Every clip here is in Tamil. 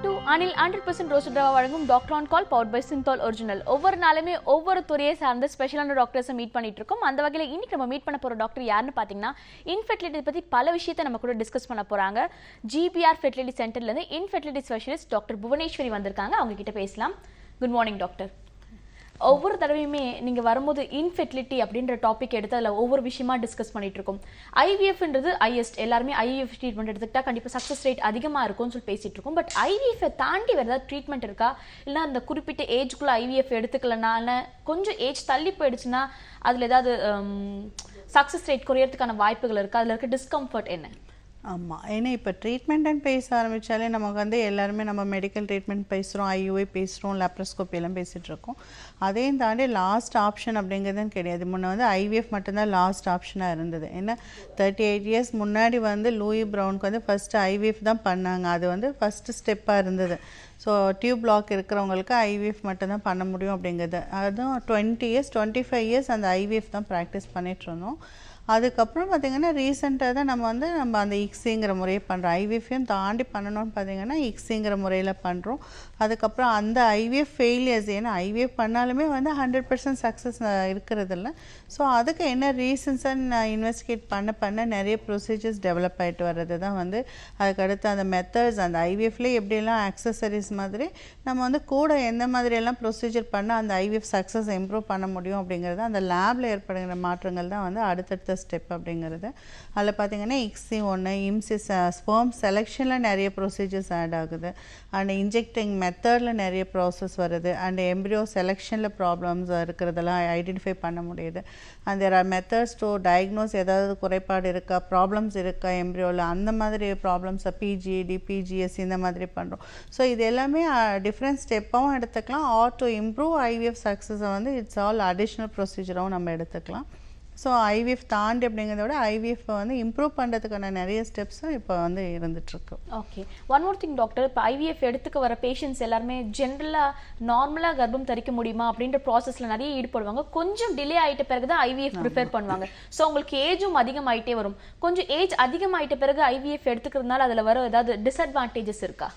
to Anil 100% roasted rava வழங்கும் doctor on call powered by Cinthol original. ஒவ்வொரு நாளுமே ஒவ்வொரு துறையை சார்ந்த ஸ்பெஷலான டாக்டர்ஸை மீட் பண்ணிட்டு இருக்கோம். அந்த வகையில் இன்னைக்கு நம்ம மீட் பண்ண போற டாக்டர் யாருன்னு பார்த்தீங்கன்னா இன்ஃபெர்டிலிட்டி பத்தி பல விஷயத்தை நம்ம கூட டிஸ்கஸ் பண்ண போறாங்க. GBR ஃபெர்டிலிட்டி சென்டர்ல இருந்து இன்ஃபெர்டிலிட்டி ஸ்பெஷலிஸ்ட் டாக்டர் புவனேஸ்வரி வந்திருக்காங்க. அவங்க கிட்ட பேசலாம். Good morning doctor. ஒவ்வொரு தடவையுமே நீங்கள் வரும்போது இன்ஃபெர்டிலிட்டி அப்படின்ற டாபிக் எடுத்து அதில் ஒவ்வொரு விஷயமா டிஸ்கஸ் பண்ணிட்டு இருக்கோம். ஐவிஎஃப்ன்றது ஹையஸ்ட், எல்லாருமே ஐவிஎஃப் ட்ரீட்மெண்ட் எடுத்துக்கிட்டா கண்டிப்பாக சக்ஸஸ் ரேட் அதிகமாக இருக்கும்னு சொல்லி பேசிட்டு இருக்கோம். பட் ஐவிஎஃப் தாண்டி வேறு ஏதாவது ட்ரீட்மெண்ட் இருக்கா? இல்லைனா அந்த குறிப்பிட்ட ஏஜ்குள்ளே ஐவிஎஃப் எடுத்துக்கலனால கொஞ்சம் ஏஜ் தள்ளி போயிடுச்சுன்னா அதில் ஏதாவது சக்ஸஸ் ரேட் குறையறதுக்கான வாய்ப்புகள் இருக்கா? அதில் இருக்க டிஸ்கம்ஃபர்ட் என்ன? ஆமாம், ஏன்னா இப்போ ட்ரீட்மெண்ட்டுன்னு பேச ஆரம்பித்தாலே நமக்கு வந்து எல்லாருமே நம்ம மெடிக்கல் ட்ரீட்மெண்ட் பேசுகிறோம், ஐயூஐ பேசுகிறோம், லேப்ரோஸ்கோப்பியெல்லாம் பேசிகிட்ருக்கோம். அதையும் தாண்டி லாஸ்ட் ஆப்ஷன் அப்படிங்கிறதுன்னு கிடையாது. முன்னே வந்து ஐவிஎஃப் மட்டும்தான் லாஸ்ட் ஆப்ஷனாக இருந்தது. ஏன்னா 38 இயர்ஸ் முன்னாடி வந்து லூயி ப்ரவுனுக்கு வந்து ஃபஸ்ட்டு ஐவிஎஃப் தான் பண்ணாங்க. அது வந்து ஃபஸ்ட்டு ஸ்டெப்பாக இருந்தது. ஸோ டியூப் பிளாக் இருக்கிறவங்களுக்கு ஐவிஎஃப் மட்டும்தான் பண்ண முடியும் அப்படிங்கிறது. அதுவும் 20 இயர்ஸ் 25 இயர்ஸ் அந்த ஐவிஎஃப் தான் ப்ராக்டிஸ் பண்ணிகிட்ருந்தோம். அதுக்கப்புறம் பார்த்திங்கன்னா ரீசெண்டாக தான் நம்ம அந்த இக்ஸிங்கிற முறையை பண்ணுறோம். ஐவிஎஃப்ஐயும் தாண்டி பண்ணணும்னு பார்த்திங்கன்னா இக்ஸிங்கிற முறையில் பண்ணுறோம். அதுக்கப்புறம் அந்த ஐவிஎஃப் ஃபெயிலியர்ஸ், ஏன்னா ஐவிஎஃப் பண்ணாலுமே வந்து 100% சக்ஸஸ் இருக்கிறதில்ல. ஸோ அதுக்கு என்ன ரீசன்ஸாக நான் இன்வெஸ்டிகேட் பண்ண நிறைய ப்ரொசீஜர்ஸ் டெவலப் ஆகிட்டு வர்றது தான் வந்து அதுக்கடுத்து அந்த மெத்தட்ஸ், அந்த ஐவிஎஃப்லேயே எப்படியெல்லாம் ஆக்சசரிஸ் மாதிரி நம்ம வந்து கூட எந்த மாதிரியெல்லாம் ப்ரொசீஜர் பண்ணால் அந்த ஐவிஎஃப் சக்ஸஸ் இம்ப்ரூவ் பண்ண முடியும் அப்படிங்கிறது அந்த லேபில் ஏற்படுகிற மாற்றங்கள் தான் வந்து அடுத்தடுத்த ஸ்டெப் அப்படிங்கிறது. அதில் பார்த்திங்கன்னா இக்ஸி ஒன்று, இம்சி ஸ்பெர்ம் செலெக்ஷனில் நிறைய ப்ரொசீஜர்ஸ் ஆட் ஆகுது. அண்ட் இன்ஜெக்டிங் மெத்தடில் நிறைய ப்ராசஸ் வருது. அண்ட் எம்ப்ரியோ செலெக்ஷனில் ப்ராப்ளம்ஸ் இருக்கிறதெல்லாம் ஐடென்டிஃபை பண்ண முடியுது. And there are methods to diagnose ஏதாவது குறைபாடு இருக்கா, ப்ராப்ளம்ஸ் இருக்கா எம்ப்ரியோவில், அந்த மாதிரி ப்ராப்ளம்ஸை பிஜிடி பிஜிஎஸ் இந்த மாதிரி பண்ணுறோம். ஸோ இது எல்லாமே டிஃப்ரெண்ட் ஸ்டெப்பாகவும் எடுத்துக்கலாம். ஆர் டு இம்ப்ரூவ் ஐவிஎஃப் சக்ஸஸை வந்து இட்ஸ் ஆல் அடிஷ்னல் ப்ரொசீஜராகவும் நம்ம எடுத்துக்கலாம். ஸோ ஐவிஎஃப் தாண்டி அப்படிங்கிறத விட ஐவிஎஃப் வந்து இம்ப்ரூவ் பண்ணுறதுக்கான நிறைய ஸ்டெப்ஸும் இப்போ வந்து இருந்துகிட்ருக்கு. Okay, one more thing doctor, இப்போ ஐவிஎஃப் எடுத்துக்க வர பேஷண்ட்ஸ் எல்லாருமே ஜென்ரலாக நார்மலாக கர்ப்பம் தரிக்க முடியுமா அப்படின்ற ப்ராசஸில் நிறைய ஈடுபடுவாங்க. கொஞ்சம் டிலே ஆகிட்ட பிறகு தான் ஐவிஎஃப் ப்ரிஃபர் பண்ணுவாங்க. ஸோ உங்களுக்கு ஏஜும் அதிகமாகிட்டே வரும். கொஞ்சம் ஏஜ் அதிகமாகிட்ட பிறகு ஐவிஎஃப் எடுத்துக்கிறதுனால அதில் வர ஏதாவது டிஸ்அட்வான்டேஜஸ் இருக்கா?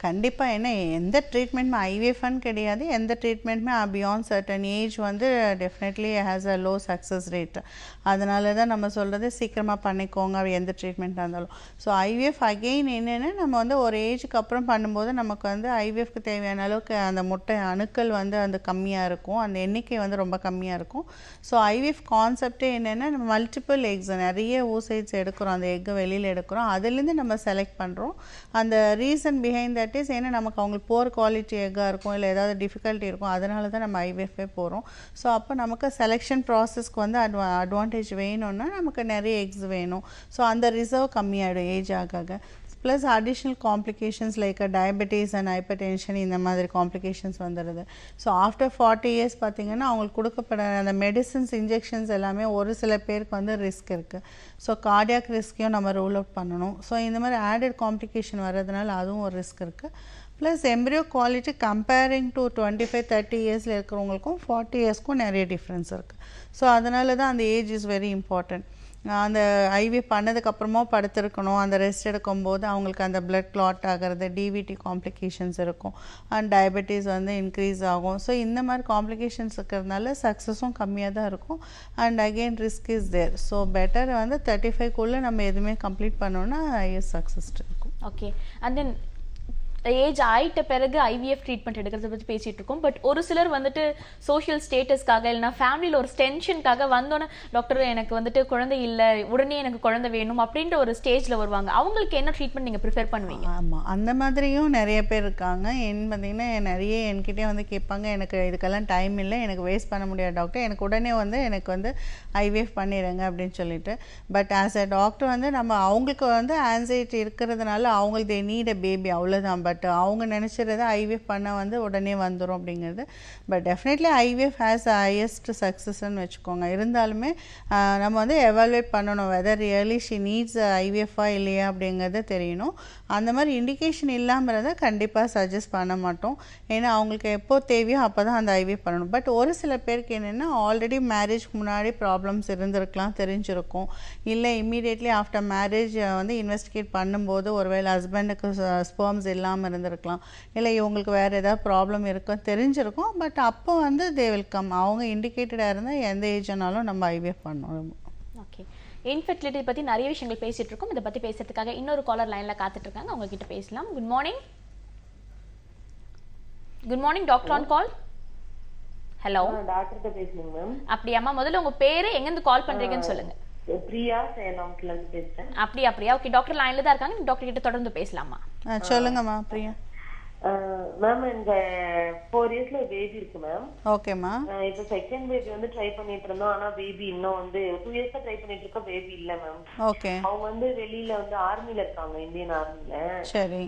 கண்டிப்பாக. ஏன்னா எந்த ட்ரீட்மெண்ட்டுமே ஐவிஎஃப்னு கிடையாது, எந்த ட்ரீட்மெண்ட்டுமே பியாண்ட் சர்டன் ஏஜ் வந்து definitely has a low success rate. அதனால தான் நம்ம சொல்கிறது சீக்கிரமாக பண்ணிக்கோங்க எந்த ட்ரீட்மெண்ட்டாக இருந்தாலும். ஸோ ஐவிஎஃப் அகெயின் என்னென்னா நம்ம வந்து ஒரு ஏஜுக்கு அப்புறம் பண்ணும்போது நமக்கு வந்து ஐவிஎஃப்க்கு தேவையான அளவுக்கு அந்த முட்டை அணுக்கள் வந்து அந்த கம்மியாக இருக்கும், அந்த எண்ணிக்கை வந்து ரொம்ப கம்மியாக இருக்கும். ஸோ ஐவிஎஃப் கான்செப்டே என்னென்னா நம்ம மல்டிபிள் எக்ஸ், நிறைய ஊசைட்ஸ் எடுக்கிறோம், அந்த எக்கை வெளியில் எடுக்கிறோம், அதுலேருந்து நம்ம செலக்ட் பண்ணுறோம். அந்த ரீசன் தட் இஸ் ஏன்னா நமக்கு அவங்களுக்கு போர் குவாலிட்டி எக்காக இருக்கும், இல்லை ஏதாவது டிஃபிகல்ட்டி இருக்கும், அதனால தான் நம்ம ஐவிஎஃப்ஏ போகிறோம். ஸோ அப்போ நமக்கு செலெக்ஷன் ப்ராசஸ்க்கு வந்து அட்வான்டேஜ் வேணும்னா நமக்கு நிறைய எக்ஸ் வேணும். ஸோ அந்த ரிசர்வ் கம்மியாகிடும் ஏஜ் ஆக. Plus additional complications like diabetes and hyper tension இந்த மாதிரி காம்ப்ளிகேஷன்ஸ் வந்துடுது. ஸோ ஆஃப்டர் 40 இயர்ஸ் பார்த்திங்கன்னா அவங்களுக்கு கொடுக்கப்படுற அந்த மெடிசன்ஸ் இன்ஜெக்ஷன்ஸ் எல்லாமே ஒரு சில பேருக்கு வந்து ரிஸ்க் இருக்குது. ஸோ கார்டியாக் ரிஸ்க்கையும் நம்ம ரூல் அவுட் பண்ணணும். ஸோ இந்த மாதிரி ஆடட் காம்ப்ளிகேஷன் வர்றதுனால அதுவும் ஒரு ரிஸ்க் இருக்குது. Plus embryo quality comparing to 25-30 இயர்ஸில் இருக்கிறவங்களுக்கும் 40 இயர்ஸ்க்கும் நிறைய டிஃப்ரென்ஸ் இருக்குது. ஸோ அதனால தான் அந்த ஏஜ் இஸ் வெரி இம்பார்ட்டன்ட். அந்த ஐவிஎஃப் பண்ணதுக்கப்புறமா படுத்திருக்கணும், அந்த ரெஸ்ட் எடுக்கும்போது அவங்களுக்கு அந்த பிளட் கிளாட் ஆகிறது, டிவிடி காம்ப்ளிகேஷன்ஸ் இருக்கும், அண்ட் டயபெட்டிஸ் வந்து இன்க்ரீஸ் ஆகும். ஸோ இந்த மாதிரி காம்ப்ளிகேஷன்ஸ் இருக்கிறதுனால சக்ஸஸும் கம்மியாக தான் இருக்கும். And again risk is there. So better வந்து 35க்குள்ளே நம்ம எதுவுமே கம்ப்ளீட் பண்ணோன்னா ஹையஸ்ட் சக்ஸஸ் இருக்கும். ஓகே, அண்ட் தென் ஏஜ் ஆயிட்ட பிறகு ஐவிஎஃப் ட்ரீட்மெண்ட் எடுக்கிறத பற்றி பேசிகிட்டு இருக்கோம். பட் ஒரு சிலர் வந்துட்டு சோஷியல் ஸ்டேட்டஸ்க்காக இல்லைனா ஃபேமிலியில் ஒரு டென்ஷனுக்காக வந்தோன்னே டாக்டர் எனக்கு வந்துட்டு குழந்தை இல்லை, உடனே எனக்கு குழந்தை வேணும் அப்படின்ற ஒரு ஸ்டேஜில் வருவாங்க. அவங்களுக்கு என்ன ட்ரீட்மெண்ட் நீங்கள் ப்ரிஃபர் பண்ணுவீங்க? ஆமாம், அந்த மாதிரியும் நிறைய பேர் இருக்காங்க. பார்த்திங்கன்னா நிறைய என்கிட்டே வந்து கேட்பாங்க, எனக்கு இதுக்கெல்லாம் டைம் இல்லை, எனக்கு வேஸ்ட் பண்ண முடியாது டாக்டர், எனக்கு உடனே வந்து எனக்கு வந்து ஐவிஎஃப் பண்ணிடுங்க அப்படின்னு சொல்லிட்டு. பட் ஆஸ் அ டாக்டர் வந்து நம்ம அவங்களுக்கு வந்து ஆன்சைட்டி இருக்கிறதுனால அவங்களுக்கு தே நீட் அ பேபி, அவ்வளோதான். பட் அவங்க நினச்சிறது ஐவிஎஃப் பண்ண வந்து உடனே வந்துடும் அப்படிங்கிறது. But definitely IVF has highest சக்ஸஸ்ன்னு வச்சுக்கோங்க. இருந்தாலுமே நம்ம வந்து எவாலுவேட் பண்ணணும் வெதர் ரியலி ஷி நீட்ஸ் ஐவிஎஃப்ஆ இல்லையா அப்படிங்கிறத தெரியணும். அந்த மாதிரி இண்டிகேஷன் இல்லாமறதை கண்டிப்பாக சஜஸ்ட் பண்ண மாட்டோம். ஏன்னா அவங்களுக்கு எப்போ தேவையோ அப்போ தான் அந்த ஐவிஎஃப் பண்ணணும். பட் ஒரு சில பேருக்கு என்னென்னா ஆல்ரெடி மேரேஜ்க்கு முன்னாடி ப்ராப்ளம்ஸ் இருந்திருக்கலாம், தெரிஞ்சிருக்கும். இல்லை இம்மீடியட்லி ஆஃப்டர் மேரேஜ் வந்து இன்வெஸ்டிகேட் பண்ணும்போது ஒருவேளை ஹஸ்பண்டுக்கு ஸ்பெர்ம்ஸ் இல்லாமல் இல்லாமல் இருந்திருக்கலாம், இல்லை இவங்களுக்கு வேறு ஏதாவது ப்ராப்ளம் இருக்கும் தெரிஞ்சிருக்கும். பட் அப்போ வந்து தே வில் கம். அவங்க இண்டிகேட்டடாக இருந்தால் எந்த ஏஜ்னாலும் நம்ம ஐவிஎஃப் பண்ணணும். ஓகே, இன்ஃபெர்டிலிட்டி பற்றி நிறைய விஷயங்கள் பேசிகிட்டு இருக்கோம். இதை பற்றி பேசுறதுக்காக இன்னொரு காலர் லைனில் காத்துட்டு இருக்காங்க, அவங்க கிட்ட பேசலாம். Good morning. Good morning, doctor on call. Hello, doctor பேசுங்க மேம். அப்படியாம்மா, முதல்ல உங்க பேரு, எங்கேருந்து கால் பண்றீங்கன்னு சொல்லுங்க. பிரியா சேலம்ல இருந்து பேசுறேன். அப்படியா பிரியா, ஓகே. டாக்டர் லைன்ல தான் இருக்காங்க, டாக்டர் கிட்ட தொடர்ந்து பேசலாமா? சொல்லுங்கம்மா பிரியா. மேம் இந்த 4 இயர்ஸ்ல பேபி இருக்கு மேம். ஓகேம்மா. இப்போ செகண்ட் பேபி வந்து ட்ரை பண்ணிட்டு இருந்தோம். ஆனா பேபி இன்னும் வந்து 2 இயர்ஸா ட்ரை பண்ணிட்டு இருக்க, பேபி இல்ல மேம். ஓகே. அவங்க வந்து வெளியில வந்து ஆர்மில இருக்காங்க, இந்தியன் ஆர்மில. சரி.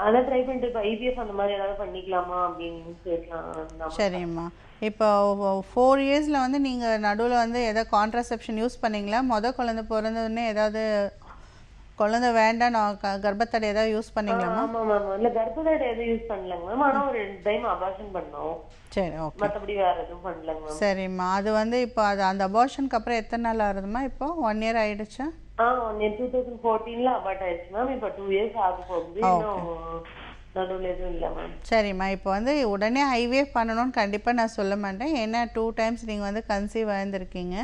அதான் ட்ரை பண்ணிட்டு இப்போ ஐவிஎஃப் அந்த மாதிரி ஏதாவது பண்ணிக்கலாமா அப்படின்னு கேட்கலாம். சரிம்மா, இப்போ 4 இயர்ஸில் வந்து நீங்கள் நடுவில் வந்து எதாவது கான்ட்ராசெப்ஷன் யூஸ் பண்ணீங்களா? குழந்தை பிறந்ததுன்னே ஏதாவது குழந்தை வேண்டாம் நான் கர்ப்பத்தடை ஏதாவது யூஸ் பண்ணீங்களாமா? ஆமா மேம், இல்ல கர்ப்பத்தடை எதுவும் யூஸ் பண்ணலங்க மேம். ஆனா ஒரு 2 டைம் அபார்ஷன் பண்ணோம். சரி, ஓகே. மற்றபடி வேற எதுவும் பண்ணலங்க மேம். சரிம்மா, அது வந்து இப்போ அது அந்த அபார்ஷனுக்கு அப்புறம் எத்தனை நாள் ஆகுதுமா? இப்போ 1 இயர் ஆயிடுச்சா? 2014ல அபார்ட் ஆயிடுச்சு மேம். இப்போ 2 இயர்ஸ் ஆக போகுது. இன்னும் நடுவில் எதுவும் இல்லை மேம். சரிம்மா, இப்போ வந்து உடனே ஐவிஎஃப் பண்ணணும்னு கண்டிப்பாக நான் சொல்ல மாட்டேன். ஏன்னா 2 டைம்ஸ் நீங்கள் வந்து கன்சீவ் ஆயிருந்திருக்கீங்க.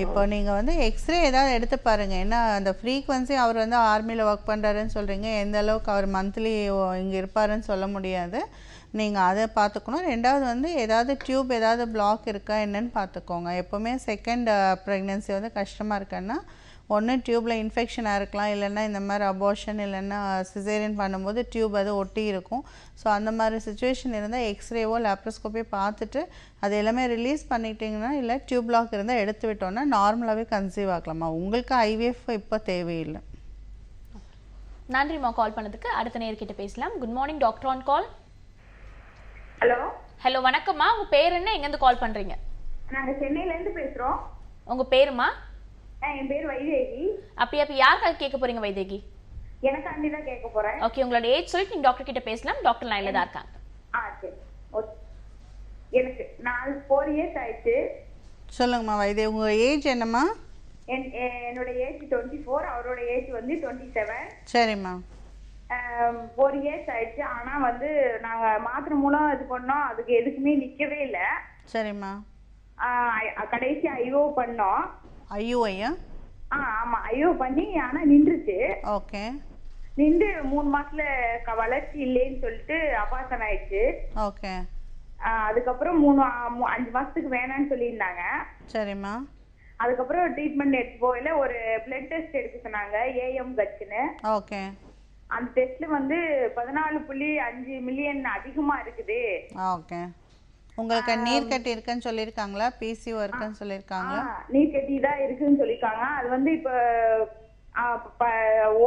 இப்போ நீங்கள் வந்து எக்ஸ்ரே ஏதாவது எடுத்து பாருங்கள். ஏன்னா அந்த ஃப்ரீக்வன்சி அவர் வந்து ஆர்மியில் ஒர்க் பண்ணுறாருன்னு சொல்கிறீங்க, எந்த அளவுக்கு அவர் மந்த்லி இங்கே இருப்பாருன்னு சொல்ல முடியாது. நீங்கள் அதை பார்த்துக்கணும். 2வது வந்து ஏதாவது டியூப் ஏதாவது பிளாக் இருக்கா என்னன்னு பார்த்துக்கோங்க. எப்போவுமே செகண்ட் ப்ரெக்னென்சி வந்து கஷ்டமாக இருக்குன்னா ஒன்று டியூப்பில் இன்ஃபெக்ஷனாக இருக்கலாம், இல்லைன்னா இந்த மாதிரி அபார்ஷன் இல்லைன்னா சிசேரியன் பண்ணும்போது டியூப் அது ஒட்டி இருக்கும். ஸோ அந்த மாதிரி சுச்சுவேஷன் இருந்தால் எக்ஸ்ரேவோ லேப்ரோஸ்கோப்போ பார்த்துட்டு அது எல்லாமே ரிலீஸ் பண்ணிட்டீங்கன்னா, இல்லை டியூப் பிளாக் இருந்தால் எடுத்து விட்டோன்னா நார்மலாகவே கன்சீவ் ஆகலாமா. உங்களுக்கு ஐவிஎஃப் இப்போ தேவையில்லை. நன்றிம்மா கால் பண்ணதுக்கு. அடுத்த நேர்கிட்ட பேசலாம். Good morning, doctor on call. Hello. Hello, வணக்கம்மா. உங்க பேர் என்ன, எங்கேருந்து கால் பண்றீங்க? நாங்க சென்னையில இருந்து பேசுறோம். உங்க பேருமா? என் பேர் வைதேகி. அப்படியே அப்ப யாருக்காக கேட்க போறீங்க வைதேகி? எனக்காண்டி தான் கேட்க போறேன். ஓகே, உங்களோட ஏஜ் சொல்லிட்டு நீங்க டாக்டர் கிட்ட பேசலாம். டாக்டர் லைன்ல தான் இருக்காங்க. சரி, ஓகே. எனக்கு 4 இயர்ஸ் ஆயிடுச்சு. சொல்லுங்கம்மா வைதேகி, உங்கள் ஏஜ் என்னம்மா? என்னோட ஏஜ் 24, அவரோட ஏஜ் வந்து 27. சரிம்மா. 4 இயர்ஸ் ஆயிடுச்சு. ஆனா வந்து நாங்க மாத்திரை மூலம் இது பண்ணோம், அதுக்கு எதுக்குமே நிக்கவே இல்லை. சரிம்மா. கடைசி ஐஓ பண்ணோம். ஐயோஐயா? ஆமா, ஐஓ பண்ணி ஆனா நின்றுச்சு. ஓகே. நின்று 3 மாசத்துல வளர்ச்சி இல்லைன்னு சொல்லிட்டு அபார்ஷன் ஆயிடுச்சு. ஓகே. அதுக்கப்புறம் 5 மாசத்துக்கு வேணாம்னு சொல்லியிருந்தாங்க. சரிம்மா. அதுக்கப்புறம் ட்ரீட்மெண்ட் எடுத்து போயில ஒரு பிளட் டெஸ்ட் எடுக்க சொன்னாங்க, ஏஎம் கட்சுன்னு. ஓகே. அந்த டெஸ்ட்ல வந்து 14.5 மில்லியன் அதிகமா இருக்குது. ஓகே. உங்களுக்கு நீர் கட்டி இருக்குன்னு சொல்லியிருக்காங்களா? பிசிஓ இருக்குன்னு சொல்லியிருக்காங்களா? நீர் கட்டி தான் இருக்குன்னு சொல்லியிருக்காங்க. அது வந்து இப்போ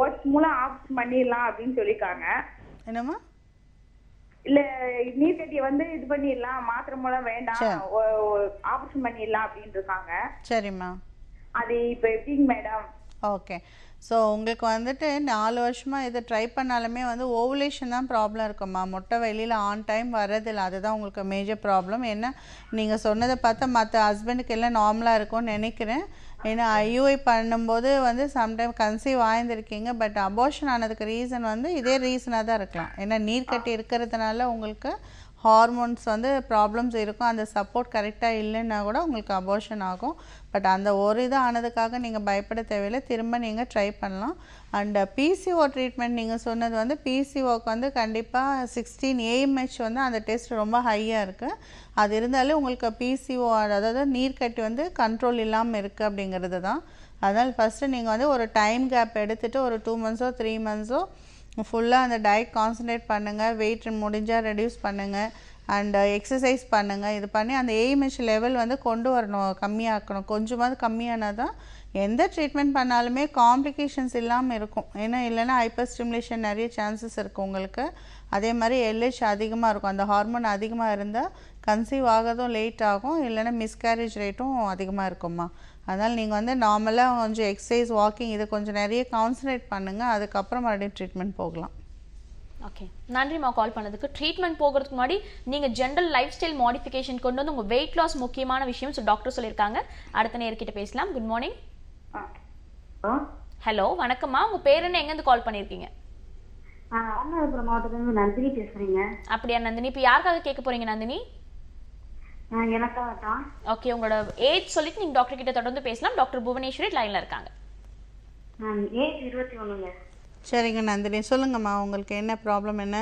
ஓட்ஸ் மூலம் ஆப்ரேஷன் பண்ணிடலாம் அப்படின்னு சொல்லியிருக்காங்க. என்னம்மா? இல்ல, நீர் கட்டியை வந்து இது பண்ணிடலாம், மாத்திரை மூலம் வேண்டாம், ஆப்ரேஷன் பண்ணிடலாம் அப்படின்னு இருக்காங்க. சரிம்மா. அது இப்போ எப்படிங்க மேடம்? ஓகே. ஸோ உங்களுக்கு வந்துட்டு 4 வருஷமாக இதை ட்ரை பண்ணாலுமே வந்து ஓவுலேஷன் தான் ப்ராப்ளம் இருக்கும்மா. முட்டை வெளியில் ஆன் டைம் வர்றதில்லை, அதுதான் உங்களுக்கு மேஜர் ப்ராப்ளம். ஏன்னா நீங்கள் சொன்னதை பார்த்தா மற்ற ஹஸ்பண்டுக்கு எல்லாம் நார்மலாக இருக்கும்னு நினைக்கிறேன். ஏன்னா ஐயூஐ பண்ணும்போது வந்து சம்டைம் கன்சீவ் ஆயிருந்திருக்கீங்க, பட் அபார்ஷன் ஆனதுக்கு ரீசன் வந்து இதே ரீசனாக தான் இருக்கலாம். ஏன்னா நீர் கட்டி இருக்கிறதுனால உங்களுக்கு ஹார்மோன்ஸ் வந்து ப்ராப்ளம்ஸ் இருக்கும், அந்த சப்போர்ட் கரெக்டாக இல்லைன்னா கூட உங்களுக்கு அபார்ஷன் ஆகும். பட் அந்த ஒரு இது ஆனதுக்காக நீங்கள் பயப்பட தேவையில்லை, திரும்ப நீங்கள் ட்ரை பண்ணலாம். அண்ட் பிசிஓ ட்ரீட்மெண்ட் நீங்கள் சொன்னது வந்து பிசிஓக்கு வந்து கண்டிப்பாக 16 AMH வந்து அந்த டெஸ்ட் ரொம்ப ஹையாக இருக்குது. அது இருந்தாலே உங்களுக்கு பிசிஓ அதாவது நீர்க்கட்டி வந்து கண்ட்ரோல் இல்லாமல் இருக்குது அப்படிங்கிறது தான். அதனால் ஃபஸ்ட்டு நீங்கள் வந்து ஒரு டைம் கேப் எடுத்துகிட்டு ஒரு 2 months 3 months ஃபுல்லாக அந்த டயட் கான்சன்ட்ரேட் பண்ணுங்கள், வெயிட் முடிஞ்சால் ரெடியூஸ் பண்ணுங்கள், அண்ட் எக்ஸசைஸ் பண்ணுங்கள். இது பண்ணி அந்த AMH லெவல் வந்து கொண்டு வரணும், கம்மியாக்கணும். கொஞ்சமாவது கம்மியானால் தான் எந்த ட்ரீட்மெண்ட் பண்ணாலுமே காம்ப்ளிகேஷன்ஸ் இல்லாமல் இருக்கும். ஏன்னா இல்லைன்னா ஹைப்பர் ஸ்டிமுலேஷன் நிறைய சான்சஸ் இருக்குது உங்களுக்கு. அதே மாதிரி LH அதிகமாக இருக்கும், அந்த ஹார்மோன் அதிகமாக இருந்தால் கன்சீவ் ஆகிறதும் லேட் ஆகும், இல்லைன்னா மிஸ்கேரேஜ் ரேட்டும் அதிகமாக இருக்கும்மா. அதனால் நீங்கள் வந்து நார்மலாக கொஞ்சம் எக்ஸசைஸ், வாக்கிங் இது கொஞ்சம் நிறைய கான்சன்ட்ரேட் பண்ணுங்கள், அதுக்கப்புறம் மறுபடியும் ட்ரீட்மெண்ட் போகலாம். ஓகே, நன்றிம்மா கால் பண்ணதுக்கு. ட்ரீட்மெண்ட் போகிறதுக்கு முன்னாடி நீங்கள் ஜென்ரல் லைஃப் ஸ்டைல் மாடிஃபிகேஷன் கொண்டு வந்து உங்கள் வெயிட் லாஸ் முக்கியமான விஷயம் டாக்டர் சொல்லியிருக்காங்க. அடுத்த நேர்கிட்ட பேசலாம். Good morning. ஹலோ, வணக்கம்மா. உங்கள் பேர் என்ன, எங்கேருந்து கால் பண்ணியிருக்கீங்க? ராமநாதபுரம் மாவட்டத்துல நந்தினி பேசுறீங்க. அப்படியா நந்தினி, இப்போ யாருக்காக கேட்க போறீங்க நந்தினி? எனக்காக தான். ஓகே, உங்களோட ஏஜ் சொல்லிட்டு நீங்க டாக்டர் கிட்ட தொடர்ந்து பேசலாம். டாக்டர் புவனேஸ்வரி லைன்ல இருக்காங்க. ஏஜ் 21ங்க. சரிங்க நந்தினி, சொல்லுங்கம்மா உங்களுக்கு என்ன ப்ராப்ளம் என்ன?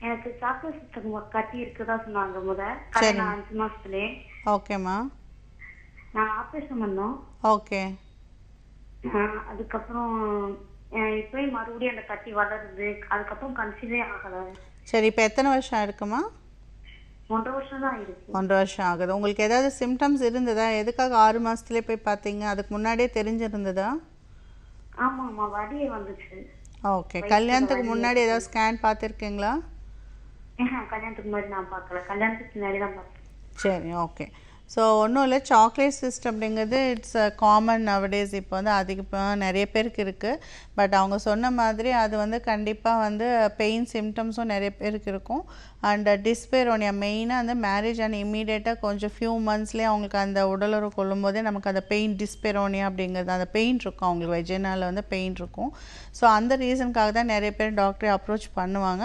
எனக்கு சாக்லேட் சிஸ்டம் கட்டி இருக்குதா சொன்னாங்க கல்யாணம் 5 மாசத்துலயே. ஓகேம்மா. நான் ஆப்ரேஷன் பண்ணோம். ஓகே. அதுக்கப்புறம் இப்போயும் மறுபடியும் அந்த கட்டி வளருது. அதுக்கப்புறம் கன்சீவே ஆகல. சரி, இப்போ எத்தனை வருஷம் இருக்குமா? 1.5 வருஷம் தான் இருக்கு. 1.5 வருஷம் ஆகுது. உங்களுக்கு ஏதாவது சிம்டம்ஸ் இருந்ததா? எதுக்காக 6 மாசத்துலேயே போய் பார்த்தீங்க? அதுக்கு முன்னாடியே தெரிஞ்சிருந்ததா? ஆமா, வலியே வந்துச்சு. ஓகே. கல்யாணத்துக்கு முன்னாடி ஏதாவது ஸ்கேன் பார்த்துருக்கீங்களா? கல்யாணத்துக்கு முன்னாடி நான் பார்க்கல, கல்யாணத்துக்கு முன்னாடி தான் பார்த்தேன். சரி, ஓகே. ஸோ ஒன்றும் இல்லை, சாக்லேட் சிஸ்ட் அப்படிங்கிறது இட்ஸ் காமன் நவடேஸ். இப்போ வந்து அதிகமாக நிறைய பேருக்கு இருக்குது. பட் அவங்க சொன்ன மாதிரி அது வந்து கண்டிப்பாக வந்து பெயின் சிம்டம்ஸும் நிறைய பேருக்கு இருக்கும். அண்ட் டிஸ்பேரோனியா மெயினாக அந்த மேரேஜ் அண்ட் இம்மீடியட்டாக கொஞ்சம் ஃபியூ மந்த்ஸ்லேயே அவங்களுக்கு அந்த உடலுறவு கொள்ளும் போதே நமக்கு அந்த பெயின் டிஸ்பேரோனியா அப்படிங்கிறது அந்த பெயின் இருக்கும், அவங்களுக்கு வெஜினாவில் வந்து பெயின் இருக்கும். ஸோ அந்த ரீசனுக்காக தான் நிறைய பேர் டாக்டரை அப்ரோச் பண்ணுவாங்க.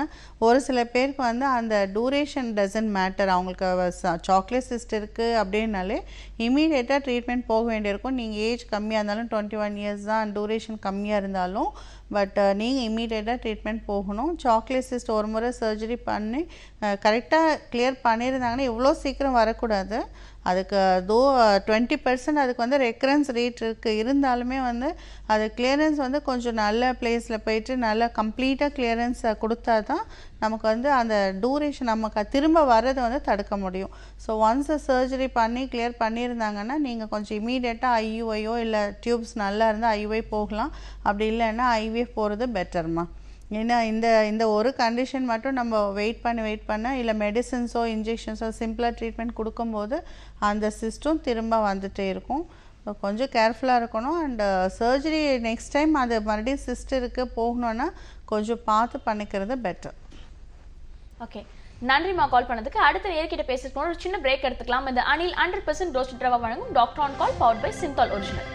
ஒரு சில பேருக்கு வந்து அந்த டூரேஷன் டசன்ட் மேட்டர். அவங்களுக்கு சாக்லேட் சிஸ்ட் இருக்குது அப்படின்னாலே இம்மீடியட்டாக ட்ரீட்மெண்ட் போக வேண்டியிருக்கும். நீங்கள் ஏஜ் கம்மியாக இருந்தாலும் 21 இயர்ஸ் தான், டூரேஷன் கம்மியாக இருந்தாலும் பட் நீங்கள் இம்மீடியட்டாக ட்ரீட்மெண்ட் போகணும். சாக்லேட் சிஸ்ட் ஒரு முறை சர்ஜரி பண்ணி கரெக்டாக கிளியர் பண்ணியிருந்தாங்கன்னா இவ்வளோ சீக்கிரம் வரக்கூடாது. அதுக்கு 20% அதுக்கு வந்து ரெக்கரன்ஸ் ரேட் இருக்குது. இருந்தாலுமே வந்து அது கிளியரன்ஸ் வந்து கொஞ்சம் நல்ல பிளேஸில் போயிட்டு நல்லா கம்ப்ளீட்டாக கிளியரன்ஸ் கொடுத்தா தான் நமக்கு வந்து அந்த டூரேஷன் நமக்கு திரும்ப வர்றதை வந்து தடுக்க முடியும். ஸோ ஒன்ஸ் சர்ஜரி பண்ணி கிளியர் பண்ணியிருந்தாங்கன்னா நீங்கள் கொஞ்சம் இமீடியட்டாக ஐயுஐயோ இல்லை டியூப்ஸ் நல்லா இருந்தால் ஐயுஐ போகலாம். அப்படி இல்லைன்னா ஐவிஎஃப் போகிறது பெட்டர்மா. ஏன்னா இந்த ஒரு கண்டிஷன் மட்டும் நம்ம வெயிட் பண்ண இல்லை மெடிசன்ஸோ இன்ஜெக்ஷன்ஸோ சிம்பிளாக ட்ரீட்மெண்ட் கொடுக்கும்போது அந்த சிஸ்டம் திரும்ப வந்துகிட்டே இருக்கும். கொஞ்சம் கேர்ஃபுல்லாக இருக்கணும். அண்ட் சர்ஜரி நெக்ஸ்ட் டைம் அது மறுபடியும் சிஸ்ட் இருக்குது போகணுன்னா கொஞ்சம் பார்த்து பண்ணிக்கிறது பெட்டர். ஓகே, நன்றிம்மா கால் பண்ணதுக்கு. அடுத்த நேர்கிட்ட பேசுறதுக்கு ஒரு சின்ன பிரேக் எடுத்துக்கலாம். இந்த அனில் 100% ரோஸ்டட் ரவா வழங்கும் doctor on call powered by Cinthol original.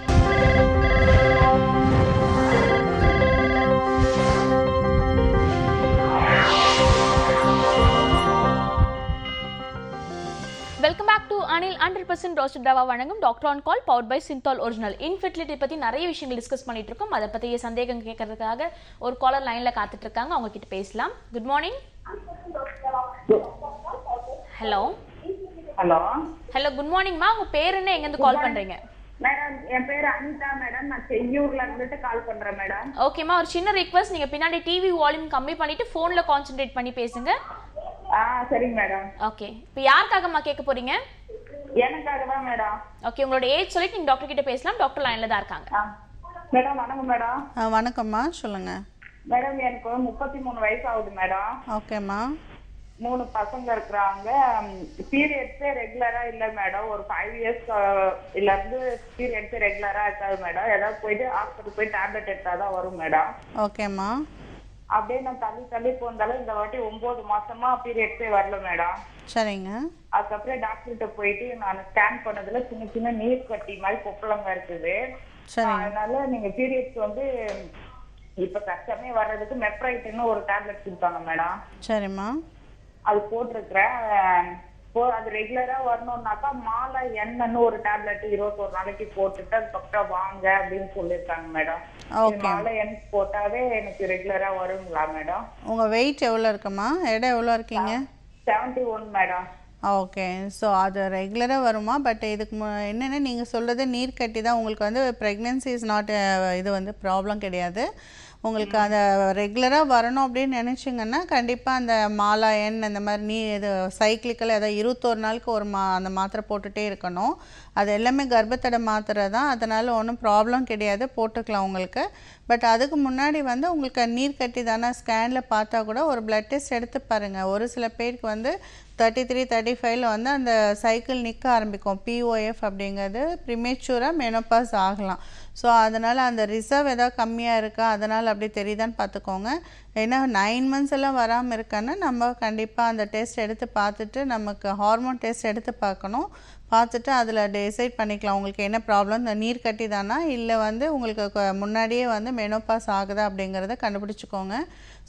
Welcome back to Anil 100% roasted rava வழங்கும் doctor on call powered by Cinthol original. Infertility பற்றி நிறைய விஷயங்கள் டிஸ்கஸ் பண்ணிட்டு இருக்கோம். அதை பற்றி சந்தேகம் கேட்கறதுக்காக ஒரு காலர் லைனில் காத்துட்டு இருக்காங்க. அவங்க கிட்ட பேசலாம். Good morning. Hello hello good மார்னிங்மா. உங்க பேர் என்ன, எங்க இருந்து கால் பண்றீங்க? மேடம், என் பேர் அனிதா மேடம். நான் செய்யூர்ல இருந்துட்டு கால் பண்றேன் மேடம். ஓகேமா, ஒரு சின்ன ரிக்வெஸ்ட், நீங்க பின்னாடி டிவி வால்யூம் கம்மி பண்ணிட்டு போன்ல கான்சென்ட்ரேட் பண்ணி பேசுங்க. சரிங்க மேடம். ஓகே, இப்போ யாருக்காகமா கேட்க போறீங்க? எனக்காக தான் மேடம். ஓகே, உங்களோட ஏஜ் சொல்லிட்டு நீங்க டாக்டர் கிட்ட பேசலாம். டாக்டர் லைன்ல தான் இருக்காங்க. மேடம் வணக்கம் மேடம். வணக்கம்மா, சொல்லுங்க மேடம். எனக்கு 33 வயசு ஆகுது மேடம். ஓகேம்மா. 3 பசங்க இருக்கிறாங்க. பீரியட்ஸே ரெகுலரா இல்ல மேடம். ஒரு 5 இயர்ஸ் இருந்து பீரியட்ஸே ரெகுலரா இருக்காது மேடம். ஏதாவது போயிட்டு ஹாஸ்பிட்டல் போய் டேப்லெட் எடுத்தாதான் வரும் மேடம். ஓகேம்மா. அப்படியே நான் தள்ளி போந்தாலும் இந்த வாட்டி 9 மாசமா பீரியட்ஸே வரல மேடம். சரிங்க. அதுக்கப்புறம் டாக்டர்கிட்ட போயிட்டு நான் ஸ்கேன் பண்ணதுல சின்ன சின்ன நீர் கட்டி மாதிரி கொப்பளங்க இருக்குது. அதனால நீங்க பீரியட்ஸ் வந்து இப்ப கஷ்டமே வர்றதுக்கு மெப்ரைட்னு ஒரு டேப்லெட் கொடுத்தாங்க மேடம். சரிம்மா. அது போட்டிருக்கிறேன். அது ரெகுலரா வரணும்னாக்கா மாலை எண்ணெய்னு ஒரு டேப்லெட் 21 நாளைக்கு போட்டுட்டு அதுக்கப்புறம் வாங்க அப்படின்னு சொல்லியிருக்காங்க மேடம். மாலை எண்ணெய் போட்டாவே எனக்கு ரெகுலரா வருங்களா மேடம்? உங்க வெயிட் எவ்வளோ இருக்குமா? எடை எவ்வளோ இருக்கீங்க? 71 மேடம். ஓகே. ஸோ அது ரெகுலராக வருமா? பட் இதுக்கு என்னென்னா நீங்கள் சொல்கிறது நீர் கட்டி தான். உங்களுக்கு வந்து ப்ரெக்னென்சி இஸ் நாட் இது வந்து ப்ராப்ளம் கிடையாது. உங்களுக்கு அந்த ரெகுலராக வரணும் அப்படின்னு நினச்சிங்கன்னா கண்டிப்பாக அந்த மாலாயன் அந்த மாதிரி இது சைக்கிளிக்கல் அதாவது 21 நாளுக்கு ஒரு அந்த மாத்திரை போட்டுகிட்டே இருக்கணும். அது எல்லாமே கர்ப்பத்தடை மாத்திரை தான். அதனால் ஒன்றும் ப்ராப்ளம் கிடையாது, போட்டுக்கலாம் உங்களுக்கு. பட் அதுக்கு முன்னாடி வந்து உங்களுக்கு நீர் கட்டி தானே ஸ்கேனில் பார்த்தா கூட ஒரு பிளட் டெஸ்ட் எடுத்து பாருங்கள். ஒரு சில பேருக்கு வந்து 33, 35 வந்து அந்த சைக்கிள் நிற்க ஆரம்பிக்கும். POF அப்படிங்கிறது ப்ரிமேச்சூராக மெனோபாஸ் ஆகலாம். ஸோ அதனால் அந்த ரிசர்வ் ஏதாவது கம்மியாக இருக்கா, அதனால் அப்படி தெரியுதான்னு பார்த்துக்கோங்க. ஏன்னா 9 மந்த்ஸ் எல்லாம் வராமல் இருக்கான்னா நம்ம கண்டிப்பாக அந்த டெஸ்ட் எடுத்து பார்த்துட்டு நமக்கு ஹார்மோன் டெஸ்ட் எடுத்து பார்க்கணும். பார்த்துட்டு அதில் டிசைட் பண்ணிக்கலாம் உங்களுக்கு என்ன ப்ராப்ளம். இந்த நீர் கட்டி தானா இல்லை வந்து உங்களுக்கு முன்னாடியே வந்து மெனோபாஸ் ஆகுதா அப்படிங்கிறத கண்டுபிடிச்சிக்கோங்க.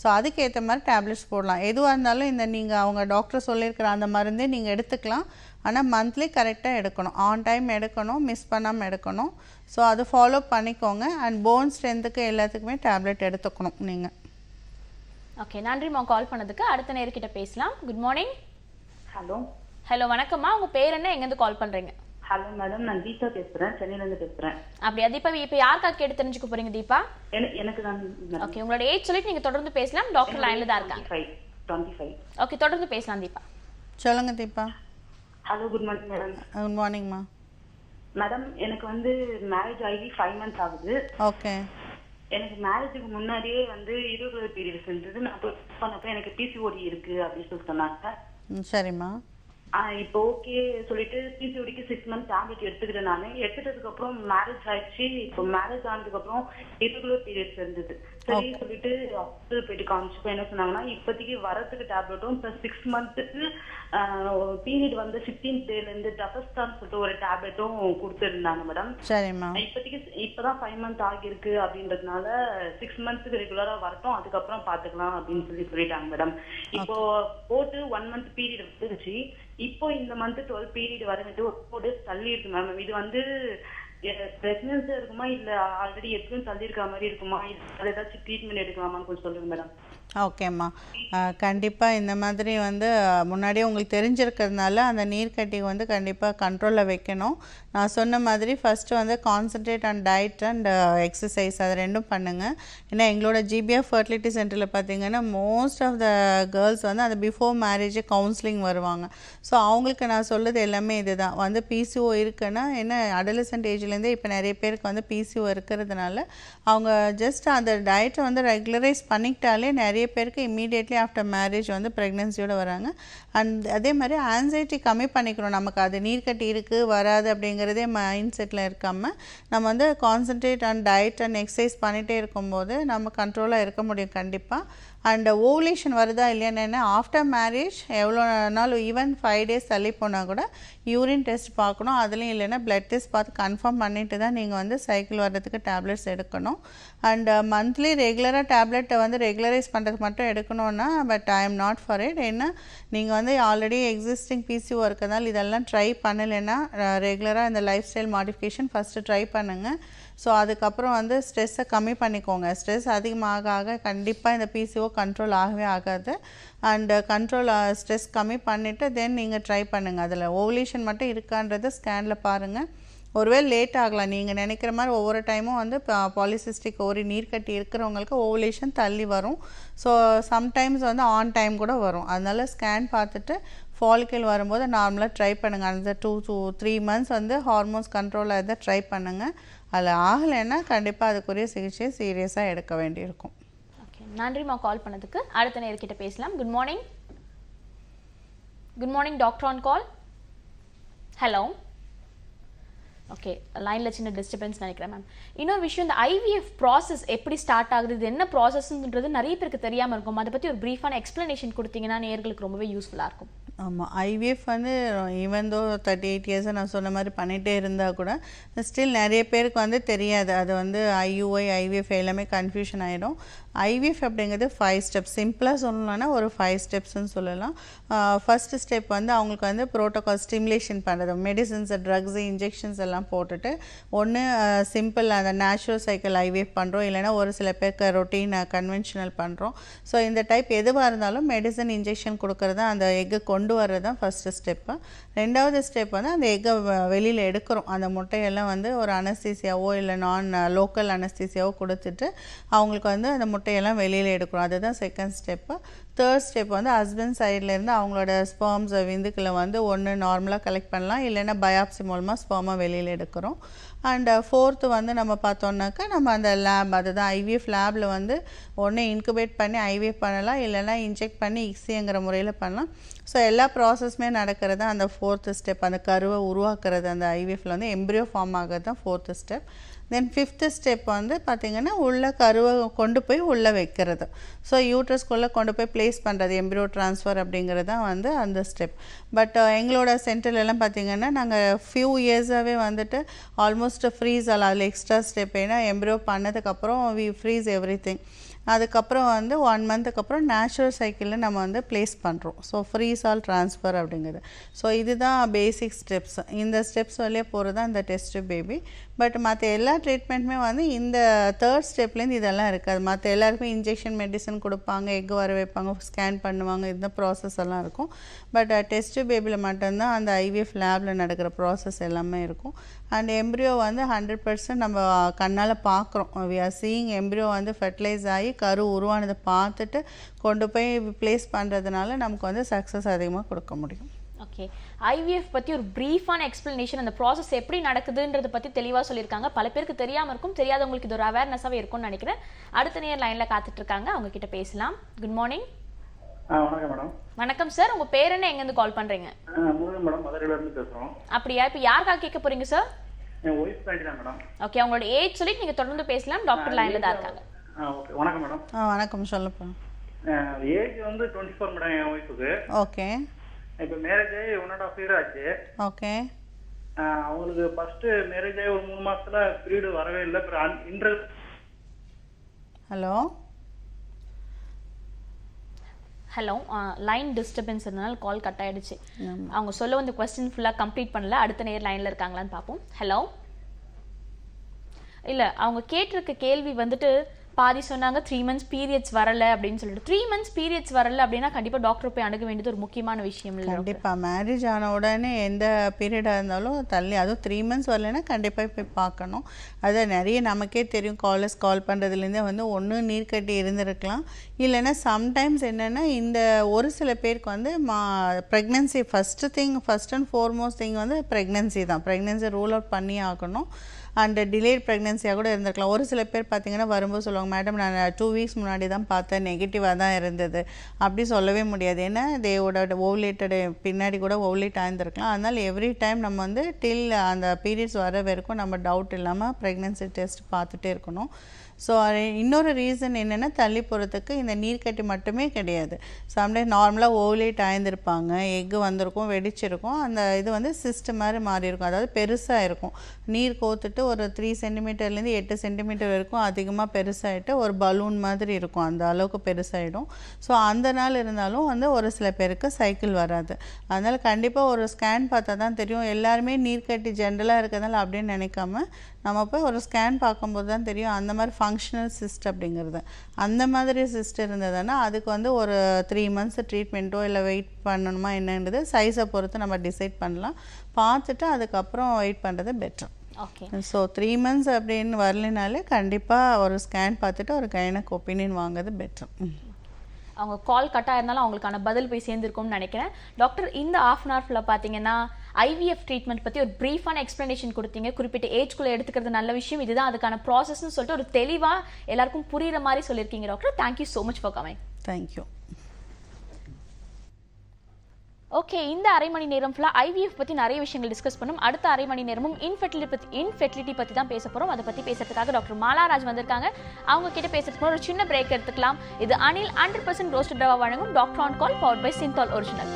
ஸோ அதுக்கேற்ற மாதிரி டேப்லெட்ஸ் போடலாம். எதுவாக இருந்தாலும் இந்த நீங்கள் அவங்க டாக்டர் சொல்லியிருக்கிற அந்த மருந்தே நீங்கள் எடுத்துக்கலாம். ஆனால் மந்த்லி கரெக்டாக எடுக்கணும், ஆன் டைம் எடுக்கணும், மிஸ் பண்ணாமல் எடுக்கணும். ஸோ அது ஃபாலோ பண்ணிக்கோங்க. அண்ட் போன் ஸ்ட்ரென்த்துக்கு எல்லாத்துக்குமே டேப்லெட் எடுத்துக்கணும் நீங்கள். ஓகே, நன்றிம்மா கால் பண்ணதுக்கு. அடுத்த நேர்கிட்ட பேசலாம். Good morning. ஹலோ ஹலோ, வணக்கம்மா. உங்க பேர் என்ன, எங்கேருந்து கால் பண்றீங்க? ஹலோ மேடம், நான் தீபா பேசுறேன், சென்னையில இருந்து பேசுறேன். அப்படியா தீபா, இப்போ யாருக்கா கேட்டு தெரிஞ்சுக்க போறீங்க தீபா? எனக்கு தான். ஓகே, உங்களோட ஏஜ் சொல்லிட்டு நீங்க தொடர்ந்து பேசலாம். டாக்டர் லைன்ல தான் இருக்காங்க. 25. ஓகே, தொடர்ந்து பேசலாம் தீபா. சொல்லுங்க Deepa. Hello, good morning madam. Good மார்னிங்மா. மேடம், எனக்கு வந்து மேரேஜ் ஆகி 5 months ஆகுது. ஓகே. எனக்கு மேரேஜுக்கு முன்னாடியே வந்து irregular periods இருந்தது. நான் பண்ணப்ப எனக்கு PCOD இருக்கு அப்படின்னு சொல்லி சொன்னாங்க. சரிம்மா. இப்போ ஓகே சொல்லிட்டு பிசிஓடிக்கு 6 months டேப்லெட் எடுத்துக்கிட்டேன். நான் எடுத்துட்டதுக்கு அப்புறம் மேரேஜ் ஆயிடுச்சு. இப்போ மேரேஜ் ஆனதுக்கு அப்புறம் irregular periods இருந்தது. சரி சொல்லிட்டு ஹாஸ்பிட்டல் போயிட்டு காமிச்சப்போ என்ன சொன்னாங்கன்னா, இப்போதைக்கு வரதுக்கு டேப்லெட்டும் ப்ளஸ் 6 monthsக்கு பீரியட் வந்து 15th டேல இருந்து டஃபஸ்டான்னு சொல்லிட்டு ஒரு டேப்லெட்டும் கொடுத்துருந்தாங்க மேடம். சரிம்மா. இப்போதைக்கு இப்பதான் 5 months ஆகிருக்கு அப்படின்றதுனால 6 monthsக்கு ரெகுலரா வரட்டும், அதுக்கப்புறம் பாத்துக்கலாம் அப்படின்னு சொல்லிட்டாங்க மேடம். இப்போ போட்டு 1 month பீரியட் வந்துருச்சு. இப்போ இந்த மந்த் 12 பீரியட் வரவிட்டு ஒரு 4 days தள்ளி இருக்கு மேம். இது வந்து பிரெக்னன்சியா இருக்குமா இல்ல ஆல்ரெடி எப்பவும் தள்ளி இருக்க மாதிரி இருக்குமா, அது ஏதாச்சும் ட்ரீட்மெண்ட் எடுக்கலாமான்னு கொஞ்சம் சொல்லுங்க மேடம். ஓகேம்மா. கண்டிப்பாக இந்த மாதிரி வந்து முன்னாடியே உங்களுக்கு தெரிஞ்சிருக்கிறதுனால அந்த நீர்க்கட்டி வந்து கண்டிப்பாக கண்ட்ரோலில் வைக்கணும். நான் சொன்ன மாதிரி ஃபஸ்ட்டு வந்து concentrate on diet and exercise, அது ரெண்டும் பண்ணுங்கள். ஏன்னா எங்களோட ஜிபிஎஃப் ஃபர்டிலிட்டி சென்டரில் பார்த்தீங்கன்னா மோஸ்ட் ஆஃப் த கேர்ள்ஸ் வந்து அந்த பிஃபோர் மேரேஜ் கவுன்சிலிங் வருவாங்க. ஸோ அவங்களுக்கு நான் சொல்கிறது எல்லாமே இது தான். வந்து பிசிஓ இருக்குன்னா என்ன, அடலசன்ட் ஏஜ்லேருந்தே இப்போ நிறைய பேருக்கு வந்து பிசிஓ இருக்கிறதுனால அவங்க ஜஸ்ட் அந்த டயட்டை வந்து ரெகுலரைஸ் பண்ணிக்கிட்டாலே நிறைய பேருக்கு இம்மீடியட்லி ஆஃப்டர் மேரேஜ் வந்து ப்ரெக்னென்சியோடு வராங்க. அண்ட் அதே மாதிரி ஆன்சைட்டி கம்மி பண்ணிக்கணும். நமக்கு அது நீர்க்கட்டி இருக்குது வராது அப்படிங்கிறதே மைண்ட் செட்டில் இருக்காமல் நம்ம வந்து concentrate on diet and exercise பண்ணிகிட்டே இருக்கும்போது நம்ம கண்ட்ரோலாக இருக்க முடியும் கண்டிப்பாக. அண்ட் ஓவுலேஷன் வருதா இல்லையான்னு ஆஃப்டர் மேரேஜ் எவ்வளோ நாள் ஈவன் 5 days தள்ளி போனால் கூட யூரின் டெஸ்ட் பார்க்கணும். அதுலேயும் இல்லைன்னா பிளட் டெஸ்ட் பார்த்து கன்ஃபார்ம் பண்ணிவிட்டு தான் நீங்கள் வந்து சைக்கிள் வர்றதுக்கு டேப்லெட்ஸ் எடுக்கணும். அண்ட் மந்த்லி ரெகுலராக டேப்லெட்டை வந்து ரெகுலரைஸ் பண்ணுறதுக்கு மட்டும் எடுக்கணும்னா but I am not for it. ஏன்னா நீங்கள் வந்து ஆல்ரெடி எக்ஸிஸ்டிங் பிசிஓ இருக்கிறதுனால இதெல்லாம் ட்ரை பண்ணலைன்னா ரெகுலராக இந்த life style modification first try பண்ணுங்கள். ஸோ அதுக்கப்புறம் வந்து ஸ்ட்ரெஸ்ஸை கம்மி பண்ணிக்கோங்க. ஸ்ட்ரெஸ் அதிகமாக ஆக கண்டிப்பாக இந்த பிசிஓ கண்ட்ரோல் ஆகவே ஆகாது. அண்ட் கண்ட்ரோல் ஸ்ட்ரெஸ் கம்மி பண்ணிவிட்டு தென் நீங்கள் ட்ரை பண்ணுங்கள். அதில் ஓவுலேஷன் மட்டும் இருக்கான்றதை ஸ்கேனில் பாருங்கள். ஒருவேளை லேட் ஆகலாம். நீங்கள் நினைக்கிற மாதிரி ஒவ்வொரு டைமும் வந்து பாலிசிஸ்டிக் ஓரி நீர்க்கட்டி இருக்கிறவங்களுக்கு ஓவுலேஷன் தள்ளி வரும். ஸோ சம்டைம்ஸ் வந்து ஆன் டைம் கூட வரும். அதனால் ஸ்கேன் பார்த்துட்டு ஃபாலிக்கல் வரும்போது நார்மலாக ட்ரை பண்ணுங்கள். அந்த 2 to 3 months வந்து ஹார்மோன்ஸ் கண்ட்ரோலாக இருந்தால் ட்ரை பண்ணுங்கள். அதில் ஆகலைன்னா கண்டிப்பாக அதுக்குரிய சிகிச்சை சீரியஸாக எடுக்க வேண்டியிருக்கும். ஓகே, நன்றிம்மா கால் பண்ணதுக்கு. அடுத்த நேர்கிட்ட பேசலாம். Good morning. Good morning doctor on call. Hello. Okay, லைனில் சின்ன டிஸ்டர்பன்ஸ் நினைக்கிறேன் மேம். இன்னொரு விஷயம், இந்த ஐவிஎஃப் ப்ராசஸ் எப்படி ஸ்டார்ட் ஆகுது, இது என்ன ப்ராசஸ்ன்றது நிறைய பேருக்கு தெரியாமல் இருக்கும். அதை பற்றி ஒரு ப்ரீஃபான எக்ஸ்ப்ளனேஷன் கொடுத்தீங்கன்னா நேயர்களுக்கு ரொம்பவே யூஸ்ஃபுல்லாக இருக்கும். ஆமாம், ஐவிஎஃப் வந்து ஈவன் தோ 38 years நான் சொன்ன மாதிரி பண்ணிகிட்டே இருந்தால் கூட ஸ்டில் நிறைய பேருக்கு வந்து தெரியாது. அது வந்து ஐயுஐ ஐவிஎஃப் எல்லாமே கன்ஃபியூஷன் ஆகிடும். ஐவிஎஃப் அப்படிங்கிறது 5 steps. சிம்பிளாக சொல்லணும்னா ஒரு 5 stepsன்னு சொல்லலாம். ஃபஸ்ட்டு ஸ்டெப் வந்து அவங்களுக்கு வந்து ப்ரோட்டோகால் ஸ்டிமுலேஷன் பண்ணுறது, மெடிசன்ஸ் ட்ரக்ஸு இன்ஜெக்ஷன்ஸ் எல்லாம் போட்டுட்டு ஒன்று சிம்பிள் அந்த நேச்சுரல் சைக்கிள் ஐவிஎஃப் பண்ணுறோம், இல்லைனா ஒரு சில பேருக்கு ரொட்டீன் கன்வென்ஷனல் பண்ணுறோம். ஸோ இந்த டைப் எதுவாக இருந்தாலும் மெடிசன் இன்ஜெக்ஷன் கொடுக்குறது அந்த எக்கு கொண்டு வர்றது தான் ஃபஸ்ட்டு ஸ்டெப்பு. ரெண்டாவது ஸ்டெப் வந்து அந்த எக்கை வெளியில் எடுக்கிறோம். அந்த முட்டையெல்லாம் வந்து ஒரு அனஸ்தீசியாவோ இல்லை நான் லோக்கல் அனஸ்தீசியாவோ கொடுத்துட்டு அவங்களுக்கு வந்து அந்த முட்டையெல்லாம் வெளியில் எடுக்கிறோம். அதுதான் செகண்ட் ஸ்டெப்பு. தேர்ட் ஸ்டெப் வந்து ஹஸ்பண்ட் சைட்லேருந்து அவங்களோட ஸ்பெர்ம்ஸ் விந்துக்களை வந்து ஒன்று நார்மலாக கலெக்ட் பண்ணலாம், இல்லைன்னா பயாப்சி மூலமாக ஸ்பெர்மை வெளியில் எடுக்கிறோம். அண்ட் ஃபோர்த்து வந்து நம்ம பார்த்தோன்னாக்கா நம்ம அந்த லேப், அதுதான் ஐவிஎஃப் லேபில் வந்து ஒன்று இன்குபேட் பண்ணி ஐவிஎஃப் பண்ணலாம், இல்லைனா இன்ஜெக்ட் பண்ணி இக்ஸிங்கிற முறையில் பண்ணலாம். ஸோ எல்லா ப்ராசஸுமே நடக்கிறது அந்த ஃபோர்த்து ஸ்டெப். அந்த கருவை உருவாக்குறது அந்த ஐவிஎஃப்ல வந்து எம்ப்ரியோ ஃபார்ம் ஆகிறது தான் ஃபோர்த்து ஸ்டெப். தென் ஃபிஃப்த்து ஸ்டெப் வந்து பார்த்திங்கன்னா உள்ள கருவை கொண்டு போய் உள்ளே வைக்கிறது. ஸோ யூட்ரஸ்குள்ளே கொண்டு போய் ப்ளேஸ் பண்ணுறது, எம்ப்ரியோ ட்ரான்ஸ்ஃபர் அப்படிங்கிறது தான் வந்து அந்த ஸ்டெப். பட் எங்களோட சென்டர்லலாம் பார்த்திங்கன்னா நாங்கள் ஃபியூ இயர்ஸாகவே வந்துட்டு ஆல்மோஸ்ட் ஃப்ரீஸ் ஆகலாம். அதில் எக்ஸ்ட்ரா ஸ்டெப், ஏன்னா எம்ப்ரியோ பண்ணதுக்கப்புறம் வி ஃப்ரீஸ் எவ்ரி திங். அதுக்கப்புறம் வந்து 1 மந்த்துக்கு அப்புறம் நேச்சுரல் சைக்கிளில் நம்ம வந்து ப்ளேஸ் பண்ணுறோம். ஸோ ஃப்ரீ சால் ட்ரான்ஸ்ஃபர் அப்படிங்கிறது. ஸோ இதுதான் பேசிக் ஸ்டெப்ஸ். இந்த ஸ்டெப்ஸ் வழியே போகிறது தான் இந்த டெஸ்ட் பேபி. பட் மற்ற எல்லா ட்ரீட்மெண்ட்டுமே வந்து இந்த 3rd ஸ்டெப்லேருந்து இதெல்லாம் இருக்காது. மற்ற எல்லாருக்குமே இன்ஜெக்ஷன் மெடிசன் கொடுப்பாங்க, எக் வர வைப்பாங்க, ஸ்கேன் பண்ணுவாங்க, இந்த ப்ராசஸ் எல்லாம் இருக்கும். பட் டெஸ்ட் பேபியில் மட்டும்தான் அந்த IVF லேபில் நடக்கிற ப்ராசஸ் எல்லாமே இருக்கும். அண்ட் எம்ப்ரியோ வந்து 100% நம்ம கண்ணால் பார்க்குறோம். வி ஆர் சீயிங் எம்ப்ரியோ வந்து ஃபெர்டிலைஸ் ஆகி கரு உருவானதை பார்த்துட்டு கொண்டு போய் ப்ளேஸ் பண்ணுறதுனால நமக்கு வந்து சக்ஸஸ் அதிகமாக கொடுக்க முடியும். ஓகே, IVF பற்றி ஒரு ப்ரீஃபான எக்ஸ்பிளனேஷன், அந்த ப்ராசஸ் எப்படி நடக்குதுன்றதை பற்றி தெளிவாக சொல்லியிருக்காங்க. பல பேருக்கு தெரியாமல் இருக்கும், தெரியாதவங்களுக்கு இது ஒரு அவேர்னஸாகவே இருக்கும்னு நினைக்கிறேன். அடுத்த நேர் லைனில் காத்துட்டு இருக்காங்க, அவங்க கிட்ட பேசலாம். Good morning. வணக்கம் மேடம். வணக்கம் சார், உங்க பேர் என்ன, எங்கேருந்து கால் பண்றீங்க? முருகன் மேடம், மதுரையிலேருந்து பேசுகிறோம். அப்படியா? இப்போ யாருக்காக கேட்க போறீங்க சார்? என் ஒய்ஃப் தான் மேடம். ஓகே, அவங்களோட ஏஜ் சொல்லிட்டு நீங்கள் தொடர்ந்து பேசலாம். டாக்டர் லைனில் தான் இருக்காங்க. ஓகே, வணக்கம் மேடம். வணக்கம், சொல்லப்பா. ஏஜ் வந்து 24 மேடம் என் ஒய்ஃபுக்கு. ஓகே. இப்போ மேரேஜ் ஆகி 1.5 year ஆச்சு. ஓகே. அவங்களுக்கு ஃபர்ஸ்ட் மேரேஜ் ஆகி ஒரு 3 மாசத்துல பீரியட் வரவே இல்லை. அப்புறம் ஹலோ ஹலோ, லைன் டிஸ்டர்பன்ஸ் இருந்தனால கால் கட் ஆயிடுச்சு. அவங்க சொல்ல வந்து கொஸ்டின் ஃபுல்லாக கம்ப்ளீட் பண்ணல. அடுத்த நேர் லைனில் இருக்காங்களான்னு பார்ப்போம். ஹலோ. இல்லை, அவங்க கேட்டிருக்க கேள்வி வந்துட்டு பாதி சொன்னாங்க 3 months பீரியட்ஸ் வரல அப்படின்னு சொல்லிட்டு. 3 months பீரியட்ஸ் வரல அப்படின்னா கண்டிப்பாக டாக்டர் போய் அணுக வேண்டியது ஒரு முக்கியமான விஷயம் இல்லை? கண்டிப்பாக மேரேஜ் ஆன உடனே எந்த பீரியடாக இருந்தாலும் தள்ளி, அதுவும் 3 months வரலைன்னா கண்டிப்பாக போய் பார்க்கணும். அதை நிறைய நமக்கே தெரியும், கால் பண்ணுறதுலேருந்தே வந்து ஒன்று நீர் கட்டி இருந்திருக்கலாம், இல்லைன்னா சம்டைம்ஸ் என்னென்னா இந்த ஒரு சில பேருக்கு வந்து pregnancy first and foremost thing வந்து ப்ரெக்னென்சி தான். ப்ரெக்னென்சி ரூல் அவுட் பண்ணி ஆகணும். அண்ட் டிலேட் ப்ரெக்னென்சியாக கூட இருந்திருக்கலாம். ஒரு சில பேர் பார்த்திங்கன்னா வரும்போது சொல்லுவாங்க, மேடம் நான் 2 weeks முன்னாடி தான் பார்த்தேன், நெகட்டிவாக தான் இருந்தது. அப்படி சொல்லவே முடியாது. ஏன்னா தேவோட ஓவலேட்டடு பின்னாடி கூட ஓவலேட் ஆகிருந்துருக்கலாம். அதனால் எவ்ரி டைம் நம்ம வந்து டில் அந்த பீரியட்ஸ் வர வரைக்கும் நம்ம டவுட் இல்லாமல் ப்ரெக்னென்சி டெஸ்ட் பார்த்துட்டே இருக்கணும். ஸோ இன்னொரு ரீசன் என்னென்னா தள்ளி போகிறதுக்கு இந்த நீர்க்கட்டி மட்டுமே கிடையாது. சம்டைம் நார்மலாக ஓவலேட் ஆயிருந்திருப்பாங்க, எக்கு வந்திருக்கும், வெடிச்சிருக்கும், அந்த இது வந்து சிஸ்ட் மாதிரி மாறி இருக்கும், அதாவது பெருசாக இருக்கும். நீர் கோத்துட்டு ஒரு 3 centimeterலேருந்து 8 centimeter வரைக்கும் அதிகமாக பெருசாகிட்டு ஒரு பலூன் மாதிரி இருக்கும், அந்த அளவுக்கு பெருசாகிடும். ஸோ அந்த நாள் இருந்தாலும் வந்து ஒரு சில பேருக்கு சைக்கிள் வராது. அதனால் கண்டிப்பாக ஒரு ஸ்கேன் பார்த்தா தான் தெரியும். எல்லாருமே நீர்க்கட்டி ஜென்ரலாக இருக்கிறதால அப்படின்னு நினைக்காம நம்ம போய் ஒரு ஸ்கேன் பார்க்கும்போது தான் தெரியும் அந்த மாதிரி ஃபங்க்ஷனல் சிஸ்ட் அப்படிங்கிறது. அந்த மாதிரி சிஸ்ட் இருந்ததுன்னா அதுக்கு வந்து ஒரு 3 months ட்ரீட்மெண்ட்டோ இல்லை வெயிட் பண்ணணுமா என்னன்றது சைஸை பொறுத்து நம்ம டிசைட் பண்ணலாம். பார்த்துட்டு அதுக்கப்புறம் வெயிட் பண்ணுறது பெட்டர். ஓகே. ஸோ 3 months அப்படின்னு வரலைனாலே கண்டிப்பாக ஒரு ஸ்கேன் பார்த்துட்டு ஒரு கைனக் ஒப்பீனியன் வாங்குறது பெட்டர். அவங்க கால் கட் ஆயிருந்தாலும் அவங்களுக்கான பதில் போய் சேர்ந்துருக்கும்னு நினைக்கிறேன். டாக்டர், இந்த 1/2 hour ஃபுல்லாக பார்த்தீங்கன்னா IVF ட்ரீட்மெண்ட் பற்றி ஒரு ப்ரீஃபான எக்ஸ்ப்ளனேஷன் கொடுத்தீங்க. குறிப்பிட்ட ஏஜ்குள்ளே எடுத்துக்கிறது நல்ல விஷயம், இதுதான் அதுக்கான ப்ராசஸ்ன்னு சொல்லிட்டு ஒரு தெளிவாக எல்லாருக்கும் புரிகிற மாதிரி சொல்லியிருக்கீங்க doctor. Thank you so much for coming. Thank you. Okay, இந்த அரை மணி நேரம் ஃபுல்லாக IVF பற்றி நிறைய விஷயங்கள் டிஸ்கஸ் பண்ணோம். அடுத்த அரை மணி நேரமும் இன்ஃபெர்டிலிட்டி பற்றி தான் பேச போகிறோம். அதை பற்றி பேசுறதுக்காக டாக்டர் மாலாராஜ் வந்திருக்காங்க. அவங்க கிட்ட பேசுறதுக்கு ஒரு சின்ன பிரேக் எடுத்துக்கலாம். இது அனில் 100% ரோஸ்டட் ரவா வழங்கும் doctor on call powered by Cinthol original.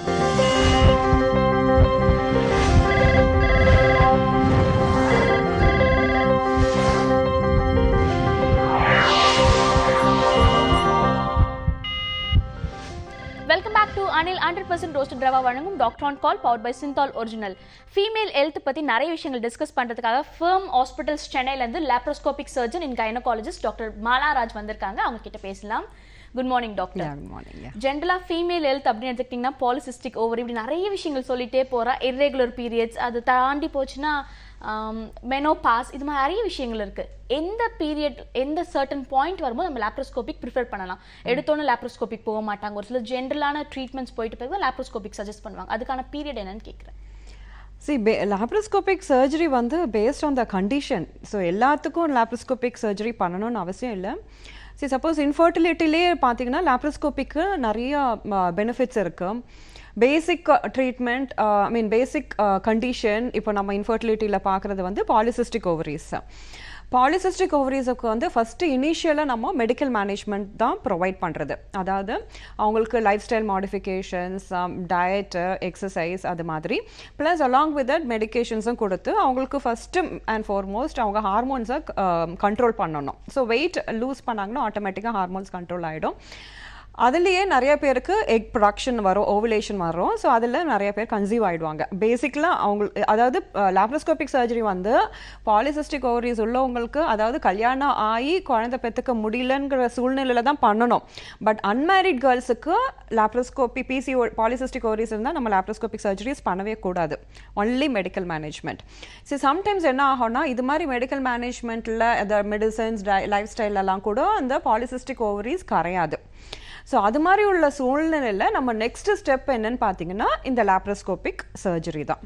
Welcome back to Anil 100% roasted rava வழங்கும் doctor on call powered by Cinthol original. Female health பற்றி நிறைய விஷயங்கள் டிஸ்கஸ் பண்ணுறதுக்காக ஃபர்ம் ஹாஸ்பிட்டல்ஸ் சென்னையிலேருந்து laparoscopic surgeon in gynaecologist doctor Malaraj வந்திருக்காங்க. அவங்க கிட்ட பேசலாம். Good morning doctor. Good morning. ஜென்ரலாக ஃபீமேல் ஹெல்த் அப்படின்னு எடுத்துக்கிட்டிங்கன்னா பாலிசிஸ்டிக் ஓவரி, இப்படி நிறைய விஷயங்கள் சொல்லிட்டே போகிறா. இர்ரெகுலர் பீரியட்ஸ், அது தாண்டி போச்சுன்னா மெனோபாஸ், இது மாதிரி நிறைய விஷயங்கள் இருக்குது. எந்த பீரியட் எந்த சர்டன் பாயிண்ட் வரும்போது நம்ம லேப்ரோஸ்கோபிக் ப்ரிஃபர் பண்ணலாம்? எடுத்தோன்னு லேப்ரோஸ்கோபிக் போக மாட்டாங்க, ஒரு சில ஜென்ரலான ட்ரீட்மெண்ட்ஸ் போயிட்டு பிறகு லேப்ரோஸ்கோபிக் சஜஸ்ட் பண்ணுவாங்க. அதுக்கான பீரியட் என்னன்னு கேட்குறேன். லாப்ரோஸ்கோபிக் சர்ஜரி வந்து based on the condition. So எல்லாத்துக்கும் லாப்ரோஸ்கோபிக் சர்ஜரி பண்ணணும்னு அவசியம் இல்லை. சப்போஸ் இன்ஃபர்டிலிட்டிலே பார்த்தீங்கன்னா லாப்ரோஸ்கோபிக்கு நிறைய பெனிஃபிட்ஸ் இருக்குது. பேசிக் ட்ரீட்மெண்ட், பேசிக் கண்டிஷன் இப்போ நம்ம இன்ஃபர்டிலிட்டியில் பார்க்குறது வந்து பாலிசிஸ்டிக் ஓவரிஸ். பாலிசிஸ்டிக் ஓவரிஸுக்கு வந்து ஃபஸ்ட்டு இனிஷியலாக நம்ம மெடிக்கல் மேனேஜ்மெண்ட் தான் ப்ரொவைட் பண்ணுறது. அதாவது அவங்களுக்கு life style modifications, diet, exercise அது மாதிரி ப்ளஸ் அலாங் வித் தட் மெடிக்கேஷன்ஸும் கொடுத்து அவங்களுக்கு ஃபஸ்ட்டு அண்ட் ஃபார்மோஸ்ட் அவங்க ஹார்மோன்ஸை கண்ட்ரோல் பண்ணணும். ஸோ வெயிட் லூஸ் பண்ணாங்கன்னா ஆட்டோமேட்டிக்காக ஹார்மோன்ஸ் கண்ட்ரோல் ஆகிடும். அதுலேயே நிறைய பேருக்கு எக் ப்ரொடக்ஷன் வரும், ஓவுலேஷன் வரும். ஸோ அதில் நிறைய பேர் கன்சீவ் ஆகிடுவாங்க. பேசிக்கலாக அவங்களுக்கு அதாவது லாப்ரோஸ்கோபிக் சர்ஜரி வந்து பாலிசிஸ்டிக் ஓவரிஸ் உள்ளவங்களுக்கு அதாவது கல்யாணம் ஆகி குழந்தை பெற்றுக்க முடியலங்கிற சூழ்நிலையில் தான் பண்ணணும். பட் அன்மேரிட் கேர்ள்ஸுக்கு லாப்ரோஸ்கோபி பாலிசிஸ்டிக் ஓவரிஸ் இருந்தால் நம்ம லாப்ரோஸ்கோபிக் சர்ஜரிஸ் பண்ணவே கூடாது. Only medical management. So sometimes என்ன ஆகும்னா இது மாதிரி மெடிக்கல் மேனேஜ்மெண்ட்டில் அந்த மெடிசன்ஸ் லைஃப் ஸ்டைலெல்லாம் கூட அந்த பாலிசிஸ்டிக் ஓவரிஸ் கரையாது. ஸோ அது மாதிரி உள்ள சூழ்நிலையில் நம்ம நெக்ஸ்ட் ஸ்டெப் என்னன்னு பார்த்தீங்கன்னா இந்த லாப்ரோஸ்கோபிக் சர்ஜரி தான்.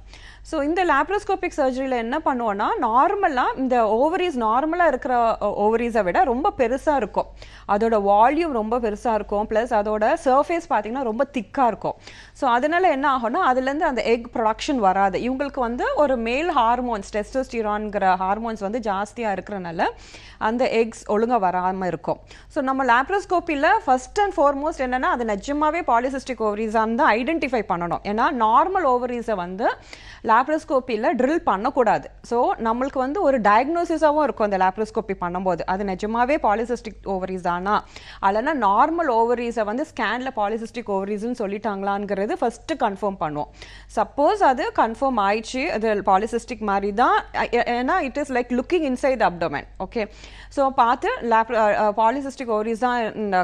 ஸோ இந்த லாப்ரோஸ்கோபிக் சர்ஜரியில் என்ன பண்ணுவோன்னா நார்மலாக இந்த ஓவரிஸ் நார்மலாக இருக்கிற ஓவரிஸை விட ரொம்ப பெருசாக இருக்கும். அதோட வால்யூம் ரொம்ப பெருசாக இருக்கும். ப்ளஸ் அதோட சர்ஃபேஸ் பார்த்தீங்கன்னா ரொம்ப திக்காக இருக்கும். ஸோ அதனால என்ன ஆகும்னா அதுலேருந்து அந்த எக் ப்ரொடக்ஷன் வராது. இவங்களுக்கு வந்து ஒரு மேல் ஹார்மோன்ஸ் டெஸ்டோஸ்டிரான்ங்கிற ஹார்மோன்ஸ் வந்து ஜாஸ்தியாக இருக்கிறனால அந்த எக்ஸ் ஒழுங்காக வராமல் இருக்கும். ஸோ நம்ம லாப்ரோஸ்கோப்பியில் ஃபஸ்ட் அண்ட் ஃபார்மோஸ்ட் என்னென்னா அது நிஜமாவே பாலிசிஸ்டிக் ஓவரிஸான்னு தான் ஐடென்டிஃபை பண்ணணும். ஏன்னா நார்மல் ஓவரிஸை வந்து லாப்ரோஸ்கோப்பியில் ட்ரில் பண்ணக்கூடாது. ஸோ நம்மளுக்கு வந்து ஒரு டயக்னோசிஸாகவும் இருக்கும் அந்த லாப்ரோஸ்கோப்பி பண்ணும்போது அது நிஜமாவே பாலிசிஸ்டிக் ஓவரிஸ் தானா அல்லனா நார்மல் ஓவரிஸை வந்து ஸ்கேனில் பாலிசிஸ்டிக் ஓவரிஸ்ன்னு சொல்லிட்டாங்களாங்கிறது ஃபஸ்ட்டு கன்ஃபார்ம் பண்ணுவோம். சப்போஸ் அது கன்ஃபார்ம் ஆயிடுச்சு அது பாலிசிஸ்டிக் மாதிரி தான், ஏன்னா it is like looking inside the abdomen. Okay, so பார்த்து பாலிசிஸ்டிக் ஓவரிஸ் தான்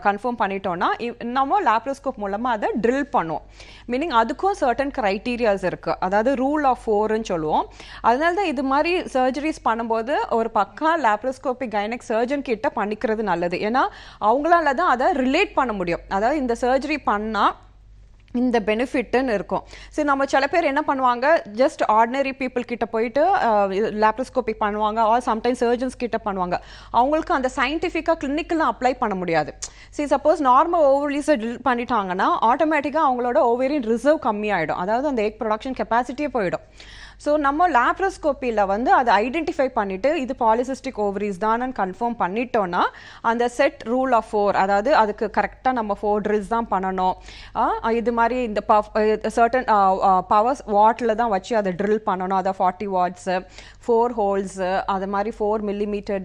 கன்ஃபார்ம் பண்ணிட்டோம்னா நம்ம லாப்ரோஸ்கோப் மூலமாக அதை ட்ரில் பண்ணுவோம். மீனிங் அதுக்கும் சர்டன் க்ரைட்டீரியாஸ் இருக்குது. அதாவது ரூல் ஆஃப் 4ன்னு சொல்லுவோம். அதனால தான் இது மாதிரி சர்ஜரிஸ் பண்ணும்போது ஒரு பக்கா லாப்ரோஸ்கோபிக் கைனக் சர்ஜன் கிட்ட பண்ணிக்கிறது நல்லது. ஏன்னா அவங்களால தான் அதை ரிலேட் பண்ண முடியும். அதாவது இந்த சர்ஜரி பண்ணால் இந்த பெனிஃபிட்டுன்னு இருக்கும். சரி, நம்ம சில பேர் என்ன பண்ணுவாங்க, ஜஸ்ட் ஆர்டினரி பீப்புள் கிட்ட போயிட்டு லாப்ரோஸ்கோபி பண்ணுவாங்க, ஆர் சம்டைம்ஸ் சர்ஜன்ஸ் கிட்ட பண்ணுவாங்க. அவங்களுக்கு அந்த சயின்டிஃபிக்காக கிளினிக்கெலாம் அப்ளை பண்ண முடியாது. சரி, சப்போஸ் நார்மல் ஓவரிஸை ட்ரில் பண்ணிட்டாங்கன்னா ஆட்டோமேட்டிக்காக அவங்களோட ஓவேரியன் ரிசர்வ் கம்மியாயிடும். அதாவது அந்த எக் ப்ரொடக்ஷன் கெப்பாசிட்டியே போயிடும். ஸோ நம்ம லாப்ரோஸ்கோப்பியில் வந்து அதை ஐடென்டிஃபை பண்ணிவிட்டு இது பாலிசிஸ்டிக் ஓவரிஸ் தானு கன்ஃபார்ம் பண்ணிட்டோன்னா அந்த செட் ரூல் ஆஃப் 4, அதாவது அதுக்கு கரெக்டாக நம்ம 4 ட்ரில்ஸ் தான் பண்ணணும். இது மாதிரி இந்த சர்டன் பவர்ஸ் வாட்டில் தான் வச்சு அதை ட்ரில் பண்ணணும். அதை 40 வாட்ஸு 4 ஹோல்ஸு அது மாதிரி 4 மில்லிமீட்டர்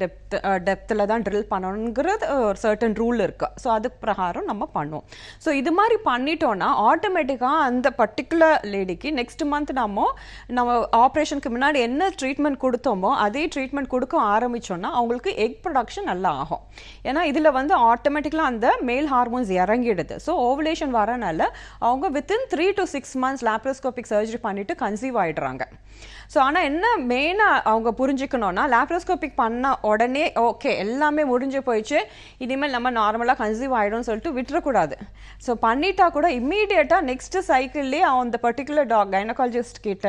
டெப்த்தில் தான் ட்ரில் பண்ணணுங்கிறது ஒரு சர்டன் ரூல் இருக்குது. ஸோ அது பிரகாரம் நம்ம பண்ணுவோம். ஸோ இது மாதிரி பண்ணிட்டோன்னா ஆட்டோமேட்டிக்காக அந்த பர்டிகுலர் லேடிக்கு நெக்ஸ்ட் மந்த் நம்ம ஆப்ரேஷனுக்கு முன்னாடி என்ன ட்ரீட்மெண்ட் கொடுத்தோமோ அதே ட்ரீட்மெண்ட் கொடுக்க ஆரம்பித்தோன்னா அவங்களுக்கு எக் ப்ரொடக்ஷன் நல்லா ஆகும். ஏன்னா இதில் வந்து ஆட்டோமேட்டிக்கலாக அந்த மேல் ஹார்மோன்ஸ் இறங்கிடுது. ஸோ ஓவுலேஷன் வரனால அவங்க within 3 to 6 months laparoscopic surgery பண்ணிவிட்டு கன்சீவ் ஆகிடுறாங்க. ஸோ ஆனால் என்ன மெயினாக அவங்க புரிஞ்சுக்கணுன்னா லாப்ரோஸ்கோபிக் பண்ண உடனே ஓகே எல்லாமே முடிஞ்சு போயிடுச்சு இனிமேல் நம்ம நார்மலாக கன்சீவ் ஆகிடும்னு சொல்லிட்டு விட்டுறக்கூடாது. ஸோ பண்ணிட்டா கூட இம்மீடியட்டாக நெக்ஸ்ட் சைக்கிள்லேயே அந்த பர்டிகுலர் கைனகாலஜிஸ்ட் கிட்ட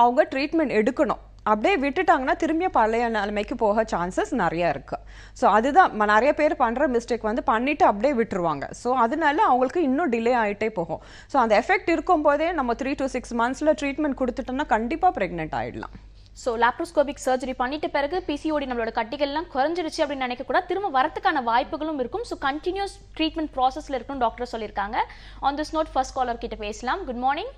அவங்க ட்ரீட்மெண்ட் எடுக்கணும். அப்படியே விட்டுட்டாங்கன்னா திரும்பியும் பழைய நிலைமைக்கு போக சான்சஸ் நிறையா இருக்குது. ஸோ அதுதான் நிறைய பேர் பண்ணுற மிஸ்டேக், வந்து பண்ணிவிட்டு அப்படியே விட்டுருவாங்க. ஸோ அதனால அவங்களுக்கு இன்னும் டிலே ஆகிட்டே போகும். ஸோ அந்த எஃபெக்ட் இருக்கும்போதே நம்ம 3 to 6 months ட்ரீட்மெண்ட் கொடுத்துட்டோம்னா கண்டிப்பாக ப்ரெக்னென்ட் ஆகிடலாம். ஸோ லாப்ரோஸ்கோபிக் சர்ஜரி பண்ணிட்ட பிறகு பிசிஓடி நம்மளோட கட்டிகள்லாம் குறைஞ்சிருச்சு அப்படின்னு நினைக்கக்கூடாது, திரும்ப வரத்துக்கான வாய்ப்புகளும் இருக்கும். ஸோ கண்டினியூஸ் ட்ரீட்மெண்ட் ப்ராசஸில் இருக்கணும் டாக்டர் சொல்லியிருக்காங்க. On this note first caller கிட்ட பேசலாம். Good morning.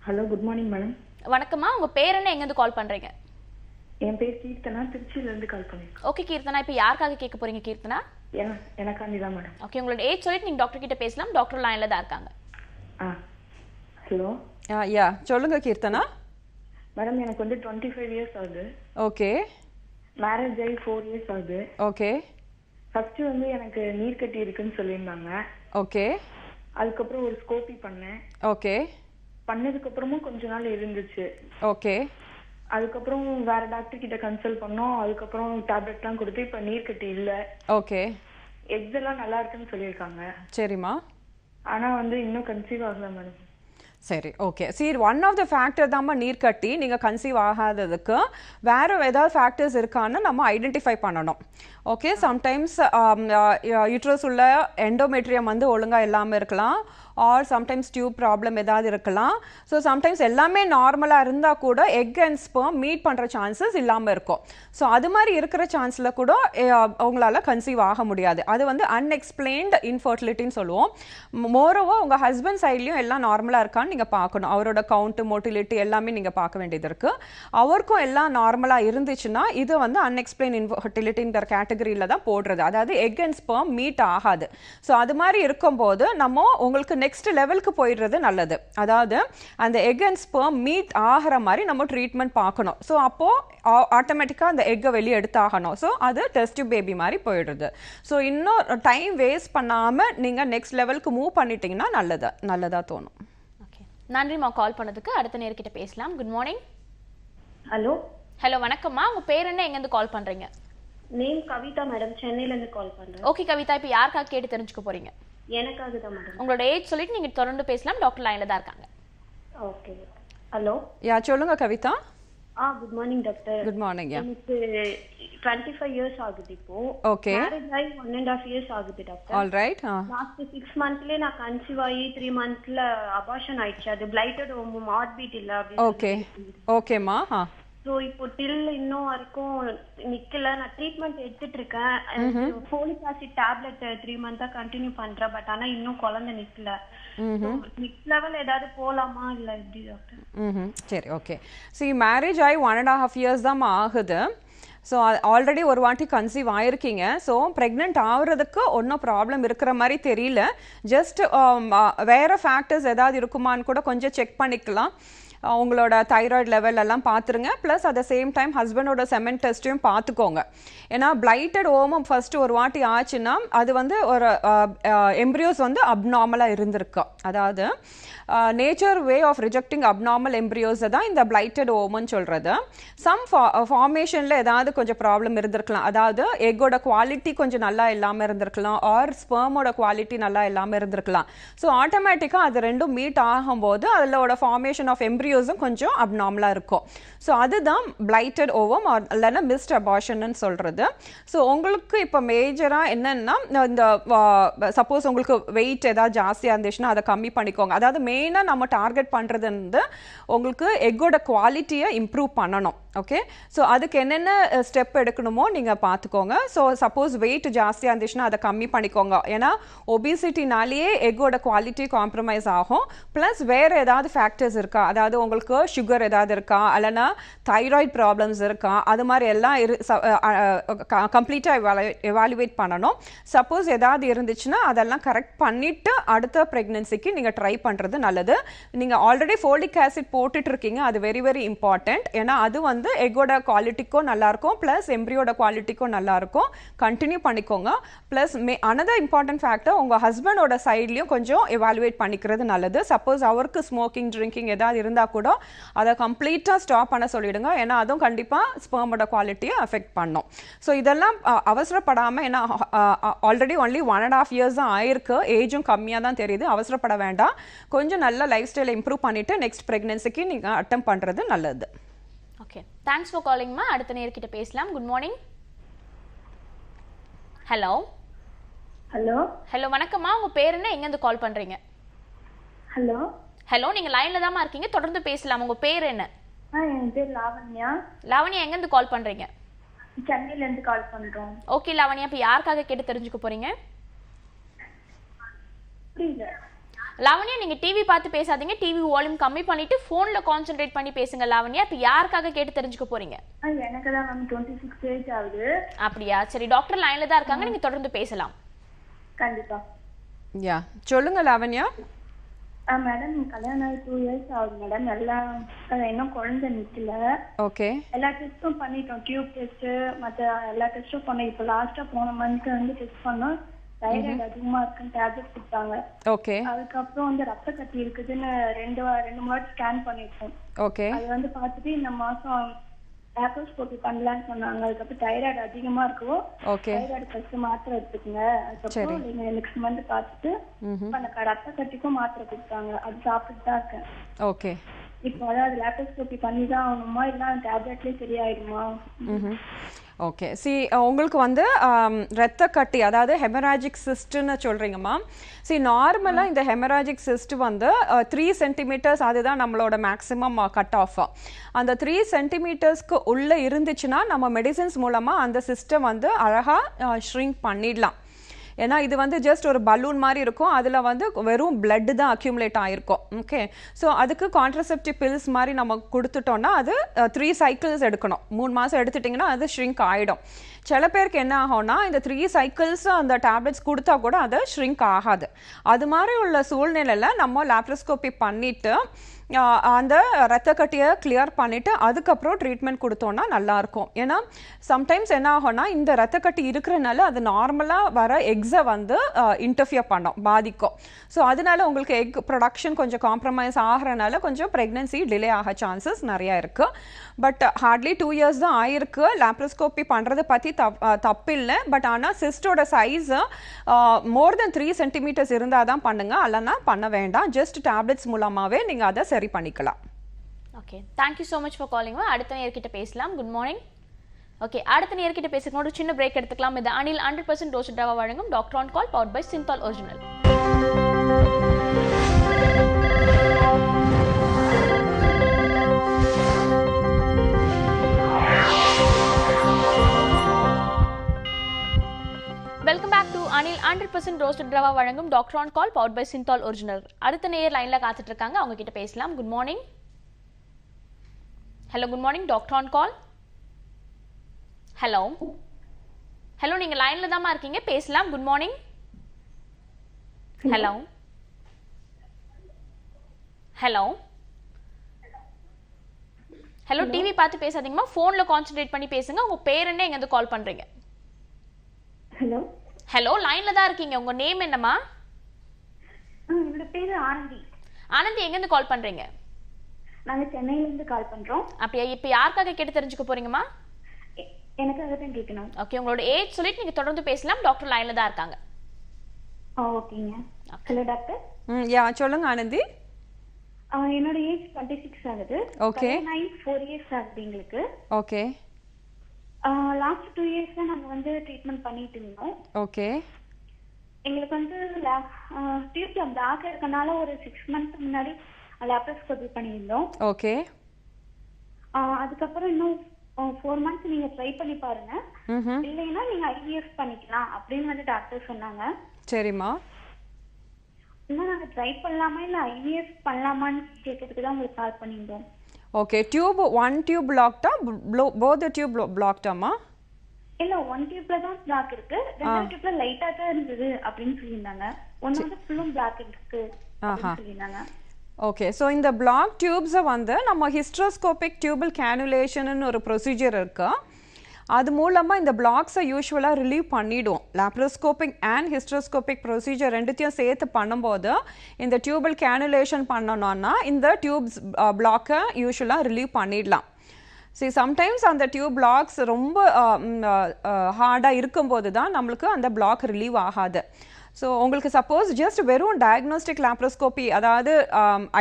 Hello, good morning madam. வணக்கம்மா, உங்க பேர் என்ன, எங்கேருந்து கால் பண்றீங்க? என் பேர் கீர்த்தனா, திருச்சியில இருந்து கால் பண்ணிருக்கேன். ஓகே கீர்த்தனா, இப்போ யாருக்காக கேட்க போறீங்க கீர்த்தனா? எனக்காண்டி தான் மேடம். ஓகே, உங்களோட ஏஜ் சொல்லிட்டு நீங்க டாக்டர் கிட்ட பேசலாம். டாக்டர் லைன்ல தான் இருக்காங்க. ஹலோ. யா சொல்லுங்க கீர்த்தனா. மேடம், எனக்கு வந்து 25 years ஆகுது. ஓகே. மேரேஜ் ஆகி 4 years ஆகுது. ஓகே. ஃபர்ஸ்ட் வந்து எனக்கு நீர் கட்டி இருக்குன்னு சொல்லியிருந்தாங்க. ஓகே. அதுக்கப்புறம் ஒரு ஸ்கோபி பண்ணேன். ஓகே. பண்ணதுக்கு அப்புறமும் கொஞ்ச நாள் இருந்துச்சு. ஓகே. அதுக்கப்புறம் வேற டாக்டர் கிட்ட கன்சல்ட் பண்ணோம். அதுக்கப்புறம் டேப்லெட்லாம் கொடுத்து இப்ப நீர் கட்டி இல்ல. ஓகே. எக்ஸ் எல்லாம் நல்லா இருக்குன்னு சொல்லியிருக்காங்க. சரிம்மா. ஆனா வந்து இன்னும் கன்சீவ் ஆகல மேடம். சரி, ஓகே. சரி, ஒன் ஆஃப் த ஃபேக்டர் தான்மா நீர் கட்டி நீங்கள் கன்சீவ் ஆகாததுக்கு வேறு ஏதாவது ஃபேக்டர்ஸ் இருக்கான்னு நம்ம ஐடென்டிஃபை பண்ணணும். ஓகே, சம்டைம்ஸ் யூட்ரஸ் உள்ள எண்டோமெட்ரியம் வந்து ஒழுங்காக இல்லாமல் இருக்கலாம். ஆர் சம்டைம்ஸ் டியூப் ப்ராப்ளம் ஏதாவது இருக்கலாம். ஸோ சம்டைம்ஸ் எல்லாமே நார்மலாக இருந்தால் கூட எக் அண்ட் ஸ்பெர்ம் மீட் பண்ணுற சான்சஸ் இல்லாமல் இருக்கும். ஸோ அது மாதிரி இருக்கிற சான்ஸில் கூட அவங்களால கன்சீவ் ஆக முடியாது. அது வந்து அன்எக்ஸ்பிளைன்டு இன்ஃபர்டிலிட்டின்னு சொல்லுவோம். மோரோவர் உங்கள் ஹஸ்பண்ட் சைட்லேயும் எல்லாம் நார்மலாக இருக்கான்னு நீங்கள் பார்க்கணும். அவரோட கவுண்ட்டு மோட்டிலிட்டி எல்லாமே நீங்கள் பார்க்க வேண்டியது இருக்குது. அவருக்கும் எல்லாம் நார்மலாக இருந்துச்சுன்னா இது வந்து அன்எக்ஸ்பிளைன் இன்ஃபர்டிலிட்டிங்கிற கேட்டகரியில் தான் போடுறது. அதாவது எக் அண்ட் ஸ்பெர்ம் மீட் ஆகாது. ஸோ அது மாதிரி இருக்கும்போது நம்ம உங்களுக்கு நெக்ஸ்ட் லெவலுக்கு போயிடுறது நல்லது. அதாவது அந்த எக் அண்ட் ஸ்பெர்ம் மீட் ஆகிற மாதிரி நம்ம ட்ரீட்மெண்ட் பார்க்கணும். ஸோ அப்போது ஆட்டோமேட்டிக்காக அந்த எக்கை வெளியே எடுத்தாகணும். ஸோ அது டெஸ்ட் பேபி மாதிரி போயிடுறது. ஸோ இன்னும் டைம் வேஸ்ட் பண்ணாமல் நீங்கள் நெக்ஸ்ட் லெவலுக்கு மூவ் பண்ணிட்டீங்கன்னா நல்லதாக தோணும். ஓகே, நன்றிம்மா கால் பண்ணதுக்கு. அடுத்த நேர்கிட்ட பேசலாம். Good morning. ஹலோ ஹலோ, வணக்கம்மா. உங்க பேர் என்ன, எங்கேருந்து கால் பண்றீங்க? நேம் கவிதா மேடம், சென்னையில இருந்து கால் பண்றேன். ஓகே கவிதா, இப்போ யாருக்காக கேட்டு தெரிஞ்சுக்க போறீங்க? எனக்காக தான் மேடம். உங்களோட ஏஜ் சொல்லிட்டு நீங்க தொடர்ந்து பேசலாம். டாக்டர் லைன்ல தான் இருக்காங்க. ஓகே. ஹலோ. சொல்லுங்க Kavitha. Good morning doctor. Good morning. எனக்கு 25 இயர்ஸ் ஆகுது இப்போ. ஓகே. மேரேஜ் ஆகி 1.5 இயர்ஸ் ஆகுது டாக்டர். All right. லாஸ்ட் 6 மந்த்லயே நான் கன்சீவ் ஆகி 3 மந்த்ஸ்ல அபார்ஷன் ஆயிடுச்சு. அது பிளைட்டட் ஓம், ஹார்ட் பீட் இல்ல அப்படி. ஓகே. ஓகேமா. ஸோ இப்போ டில் இன்னும் வரைக்கும் நிக்கல. நான் ட்ரீட்மெண்ட் எடுத்துட்டு இருக்கேன். ஃபோலிக் ஆசிட் டேப்லெட் 3 மந்த்தா கண்டினியூ பண்றேன். பட் ஆனா இன்னும் குழந்தை நிக்கல. நெக்ஸ்ட் லெவல் ஏதாவது போலாமா இல்ல எப்படி டாக்டர்? சரி, ஓகே. சி மேரேஜ் ஆகி 1.5 இயர்ஸ் தான் ஆகுது. ஸோ ஆல்ரெடி ஒரு வாட்டி கன்சீவ் ஆயிருக்கீங்க. ஸோ ப்ரெக்னென்ட் ஆகுறதுக்கு ஒன்றும் ப்ராப்ளம் இருக்கிற மாதிரி தெரியல. ஜஸ்ட் வேறு ஃபேக்டர்ஸ் ஏதாவது இருக்குமான்னு கூட கொஞ்சம் செக் பண்ணிக்கலாம். உங்களோட தைராய்டு லெவல் எல்லாம் பார்த்துருங்க. Plus at the same time ஹஸ்பண்டோட செமெண்ட் டெஸ்ட்டையும் பார்த்துக்கோங்க. ஏன்னா பிளைட்டட் ஓமம் ஃபர்ஸ்ட் ஒரு வாட்டி ஆச்சுன்னா அது வந்து ஒரு எம்ப்ரியோஸ் வந்து அப்நார்மலாக இருந்திருக்கு. அதாவது nature way of rejecting abnormal எம்ப்ரியோஸை தான் இந்த பிளைட்டட் ஓமன்னு சொல்கிறது. சம் ஃபார்மேஷனில் ஏதாவது கொஞ்சம் ப்ராப்ளம் இருந்திருக்கலாம். அதாவது எக்கோட குவாலிட்டி கொஞ்சம் நல்லா இல்லாமல் இருந்திருக்கலாம், ஆர் ஸ்பெர்மோட குவாலிட்டி நல்லா இல்லாமல் இருந்திருக்கலாம். ஸோ ஆட்டோமேட்டிக்காக அது ரெண்டும் மீட் ஆகும்போது அதிலோட ஃபார்மேஷன் ஆஃப் எம்ப்ரியோஸும் கொஞ்சம் அப்நார்மலாக இருக்கும். ஸோ அதுதான் பிளைட்டட் ஓவம் இல்லைன்னா மிஸ்ட் அபார்ஷன்னு சொல்கிறது. ஸோ உங்களுக்கு இப்போ மேஜராக என்னென்னா இந்த சப்போஸ் உங்களுக்கு வெயிட் ஏதாவது ஜாஸ்தியாக இருந்துச்சுன்னா அதை கம்மி பண்ணிக்கோங்க. அதாவது மெயினாக நம்ம டார்கெட் பண்ணுறது வந்து உங்களுக்கு எக்கோட குவாலிட்டியை இம்ப்ரூவ் பண்ணணும். ஓகே. ஸோ அதுக்கு என்னென்ன ஸ்டெப் எடுக்கணுமோ நீங்கள் பார்த்துக்கோங்க. ஸோ சப்போஸ் வெயிட் ஜாஸ்தியாக இருந்துச்சுன்னா அதை கம்மி பண்ணிக்கோங்க. ஏன்னா ஒபிசிட்டினாலேயே எக்கோட குவாலிட்டி காம்ப்ரமைஸ் ஆகும். ப்ளஸ் வேறு ஏதாவது ஃபேக்டர்ஸ் இருக்கா, அதாவது உங்களுக்கு சுகர் ஏதாவது இருக்கா, இல்லைனா தைராய்டு ப்ராப்ளம்ஸ் இருக்கா, அது மாதிரி எல்லாம் கம்ப்ளீட்டாக எவாலுவேட் பண்ணணும். சப்போஸ் ஏதாவது இருந்துச்சுன்னா அதெல்லாம் கரெக்ட் பண்ணிவிட்டு அடுத்த ப்ரெக்னென்சிக்கு நீங்கள் ட்ரை பண்ணுறது நல்லது. நீங்கள் ஆல்ரெடி ஃபோலிக் ஆசிட் போட்டுட்டு இருக்கீங்க, அது வெரி வெரி இம்பார்ட்டண்ட். ஏன்னா அது வந்து எக்கோட குவாலிட்டிக்கும் நல்லாயிருக்கும், ப்ளஸ் எம்ப்ரியோட குவாலிட்டிக்கும் நல்லாயிருக்கும். கண்டினியூ பண்ணிக்கோங்க. ப்ளஸ் அனதர் இம்பார்ட்டன்ட் ஃபேக்டர் உங்கள் ஹஸ்பண்டோட சைட்லேயும் கொஞ்சம் எவாலுவேட் பண்ணிக்கிறது நல்லது. சப்போஸ் அவருக்கு ஸ்மோக்கிங் ட்ரிங்கிங் ஏதாவது இருந்தால் கூட அதை கம்ப்ளீட்டாக ஸ்டாப் பண்ண சொல்லிவிடுங்க. ஏன்னா அதுவும் கண்டிப்பாக ஸ்பெர்மோட குவாலிட்டியை அஃபெக்ட் பண்ணும். ஸோ இதெல்லாம் அவசரப்படாமல், ஏன்னா ஆல்ரெடி ஒன்லி 1.5 இயர்ஸ் தான் ஆயிருக்கு, ஏஜும் கம்மியாக தான் தெரியுது, அவசரப்பட வேண்டாம். கொஞ்சம் நல்ல லைஃப் ஸ்டைலை இம்ப்ரூவ் பண்ணிவிட்டு நெக்ஸ்ட் ப்ரெக்னென்சிக்கு நீங்கள் அட்டெம்ப்ட் பண்ணுறது நல்லது. ஓகே, தேங்க்ஸ் ஃபார் காலிங்மா. அடுத்த நேர்கிட்ட பேசலாம். Good morning. Hello. Hello. Hello, வணக்கம்மா. உங்க பேர் என்ன, எங்கேருந்து கால் பண்றீங்க? ஹலோ. ஹலோ, நீங்க லைன்ல தான் இருக்கீங்க, தொடர்ந்து பேசலாம். உங்க பேர் என்ன? என் பேர் லாவண்யா. லாவண்யா, எங்கேருந்து கால் பண்றீங்க? சென்னையில இருந்து கால் பண்றோம். ஓகே லாவண்யா, இப்போ யாருக்காக கேட்டு தெரிஞ்சுக்க போறீங்க? புரியல. லாவண்யா, நீங்க டிவி பார்த்து பேசாதீங்க, டிவி வால்யூம் கம்மி பண்ணிட்டு போன்ல கான்சென்ட்ரேட் பண்ணி பேசுங்க. லாவண்யா, இப்போ யாருக்காக கேட்டு தெரிஞ்சுக்க போறீங்க? எனக்கு தான் மேம் 26 ஏஜ் ஆகுது. அப்படியா? சரி, டாக்டர் லைன்ல தான் இருக்காங்க, நீங்க தொடர்ந்து பேசலாம். கண்டிப்பா. சொல்லுங்க லாவண்யா. மேடம், கல்யாணம் ஆகி 2 இயர்ஸ் ஆகுது மேடம். எல்லாம் இன்னும் குழந்தை நிக்கல. ஓகே. எல்லா டெஸ்ட்டும் பண்ணிட்டோம், டியூப் டெஸ்ட் மற்ற எல்லா டெஸ்ட்டும் பண்ணோம். இப்போ லாஸ்டா போன மந்த் வந்து டெஸ்ட் பண்ணோம், தைராய்டு அதிகமா இருக்குன்னு டேப்லெட் கொடுத்தாங்க. ஓகே. அதுக்கப்புறம் வந்து ரத்த கட்டி இருக்குதுன்னு 2 வாட்டி ஸ்கேன் பண்ணிருக்கோம். ஓகே. அது வந்து பார்த்துட்டு இந்த மாசம் லேப்ரோஸ்கோபி பண்ணலான்னு சொன்னாங்க. அதுக்கப்புறம் தைராய்டு அதிகமா இருக்கும், தைராய்டு ஃபர்ஸ்ட் மாத்திரை எடுத்துக்கங்க, அதுக்கப்புறம் நீங்க நெக்ஸ்ட் மந்த் பார்த்துட்டு ரத்த கட்டிக்கும் மாத்திரை கொடுத்தாங்க, அது சாப்பிட்டு தான் இருக்கேன். ஓகே. இப்போ அதாவது லேப்ரோஸ்கோபி பண்ணி தான் ஆகணுமா இல்லை டேப்லெட்லேயே சரியாயிடுமா? ஓகே உங்களுக்கு வந்து ரத்த கட்டி அதாவது ஹெமராஜிக் சிஸ்ட்னு சொல்கிறீங்கம்மா. நார்மலாக இந்த ஹெமராஜிக் சிஸ்ட் வந்து 3 சென்டிமீட்டர்ஸ் அதுதான் நம்மளோட மேக்ஸிமம் கட் ஆஃப். அந்த 3 சென்டிமீட்டர்ஸ்க்கு உள்ளே இருந்துச்சுன்னா நம்ம மெடிசின்ஸ் மூலமாக அந்த சிஸ்டை வந்து அழகாக ஷ்ரிங்க் பண்ணிடலாம். ஏன்னா இது வந்து ஜஸ்ட் ஒரு பலூன் மாதிரி இருக்கும், அதில் வந்து வெறும் பிளட்டு தான் அக்யூமுலேட் ஆகிருக்கும். ஓகே, ஸோ அதுக்கு கான்ட்ரசெப்டிவ் பில்ஸ் மாதிரி நம்ம கொடுத்துட்டோம்னா அது 3 சைக்கிள்ஸ் எடுக்கணும். 3 மாதம் எடுத்துட்டிங்கன்னா அது ஷ்ரிங்க் ஆகிடும். சில பேருக்கு என்ன ஆகும்னா இந்த 3 சைக்கிள்ஸ் அந்த டேப்லெட்ஸ் கொடுத்தா கூட அது ஷ்ரிங்க் ஆகாது. அது மாதிரி உள்ள சூழ்நிலையில் நம்ம லேப்ரோஸ்கோபி பண்ணிவிட்டு அந்த ரத்த கட்டியை கிளியர் பண்ணிவிட்டு அதுக்கப்புறம் ட்ரீட்மெண்ட் கொடுத்தோன்னா நல்லாயிருக்கும். ஏன்னா சம்டைம்ஸ் என்ன ஆகும்னா இந்த ரத்த கட்டி இருக்கிறனால அது நார்மலாக வர எக்ஸை வந்து இன்டர்ஃபியர் பண்ணோம், பாதிக்கும். ஸோ அதனால உங்களுக்கு எக் ப்ரொடக்ஷன் கொஞ்சம் காம்ப்ரமைஸ் ஆகிறனால கொஞ்சம் ப்ரெக்னென்சி டிலே ஆக சான்சஸ் நிறையா இருக்குது. பட் ஹார்ட்லி 2 இயர்ஸ் தான் ஆயிருக்கு. லேப்ரோஸ்கோபி பண்ணுறதை பற்றி தப்பு இல்லை. பட் ஆனால் சிஸ்டோட சைஸு மோர் தென் 3 சென்டிமீட்டர்ஸ் இருந்தால் தான் பண்ணுங்கள், இல்லைன்னா பண்ண வேண்டாம். ஜஸ்ட் டேப்லெட்ஸ் மூலமாகவே நீங்கள் அதை சரி பண்ணிக்கலாம். Okay, thank you so much for calling. அடுத்த நேர்கிட்ட பேசலாம். Good morning. ஓகே, அடுத்த நேர்கிட்ட பேசுறதுக்கு ஒரு சின்ன பிரேக் எடுத்துக்கலாம். இது அனில் 100% ரோஸ்டட் ரவா வழங்கும் doctor on call powered by Cinthol original. Welcome back to Anil 100% roasted rava வழங்கும் doctor on call powered by Cinthol original. அடுத்த நேயர் லைன்ல காத்துட்டு இருக்காங்க, அவங்க கிட்ட பேசலாம். Good morning. Hello, good morning. Doctor on call. Hello hello, நீங்க லைன்ல தாமா இருக்கீங்க, பேசலாம். Good morning. Hello hello hello, TV பார்த்து பேசாதீங்கம்மா, போன்ல கான்சென்ட்ரேட் பண்ணி பேசுங்க. உங்க பேர் என்ன, எங்க இருந்து கால் பண்றீங்க? ஹலோ ஹலோ, லைன்ல தான் இருக்கீங்க. உங்க நேம் என்னம்மா? என்னோட பேரு ஆனந்தி. ஆனந்தி, எங்க இருந்து கால் பண்றீங்க? நாங்க சென்னையில இருந்து கால் பண்றோம். அப்படியே இப்ப யாருக்காக கேட்டு தெரிஞ்சுக்க போறீங்கம்மா? எனக்கு அதான் கேட்கணும். ஓகே, உங்களோட ஏஜ் சொல்லிட்டு நீங்க தொடர்ந்து பேசலாம். டாக்டர் லைன்ல தான் இருக்காங்க. ஓகேங்க. Hello doctor. யா சொல்லுங்க ஆனந்தி. என்னோட ஏஜ் 26 ஆகுது. ஓகே. 4 இயர்ஸ் ஆகுது எங்களுக்கு. ஓகே. லாஸ்ட் 2 இயர்ஸ்ல நாங்க வந்து ட்ரீட்மெண்ட் பண்ணிட்டு இருந்தோம். ஓகே. எங்களுக்கு வந்து டியூப்ல பிளாக் இருக்கனால ஒரு 6 மந்த்ஸ் முன்னாடி லேப்ரோஸ்கோபி பண்ணியிருந்தோம். ஓகே. அதுக்கப்புறம் இன்னும் 4 மந்த்ஸ் நீங்க ட்ரை பண்ணி பாருங்க, இல்லைன்னா நீங்க ஐவிஎஃப் பண்ணிக்கலாம் அப்படின்னு வந்து டாக்டர் சொன்னாங்க. சரிம்மா. இன்னும் நாங்க ட்ரை பண்ணலாமா இல்ல ஐவிஎஃப் பண்ணலாமான்னு கேட்கறதுக்கு தான் உங்களுக்கு கால் பண்ணியிருந்தோம். ஓகே, டியூப் 1 டியூப் பிளாக்டா, both the tube பிளாக்டாமா? இல்ல 1 டியூப்ல தான் பிளாக் இருக்கு, 2 டியூப்ல லைட்டா தான் இருந்தது அப்படின்னு சொல்லியிருந்தாங்க. ஒன்னு வந்து ஃபுல்லும் பிளாக் இருக்கு அப்படின்னு சொல்லியிருந்தாங்க. ஓகே, ஸோ இந்த பிளாக் டியூப்ஸை வந்து நம்ம ஹிஸ்ட்ரோஸ்கோபிக் டியூபல் கேனுலேஷன்னு ஒரு ப்ரொசீஜர் இருக்கு. அது மூலமாக இந்த பிளாக்ஸை யூஸ்வலாக ரிலீவ் பண்ணிவிடுவோம். லேப்ரோஸ்கோபிக் அண்ட் ஹிஸ்ட்ரோஸ்கோபிக் ப்ரொசீஜர் ரெண்டுத்தையும் சேர்த்து பண்ணும்போது இந்த டியூபல் கேனுலேஷன் பண்ணணும்னா இந்த டியூப்ஸ் பிளாக்கை யூஸ்வலாக ரிலீவ் பண்ணிடலாம். சம்டைம்ஸ் அந்த டியூப் பிளாக்ஸ் ரொம்ப ஹார்டாக இருக்கும்போது தான் நம்மளுக்கு அந்த பிளாக் ரிலீவ் ஆகாது. ஸோ உங்களுக்கு சப்போஸ் ஜஸ்ட் வெறும் டயக்னோஸ்டிக் லேப்ரோஸ்கோபி, அதாவது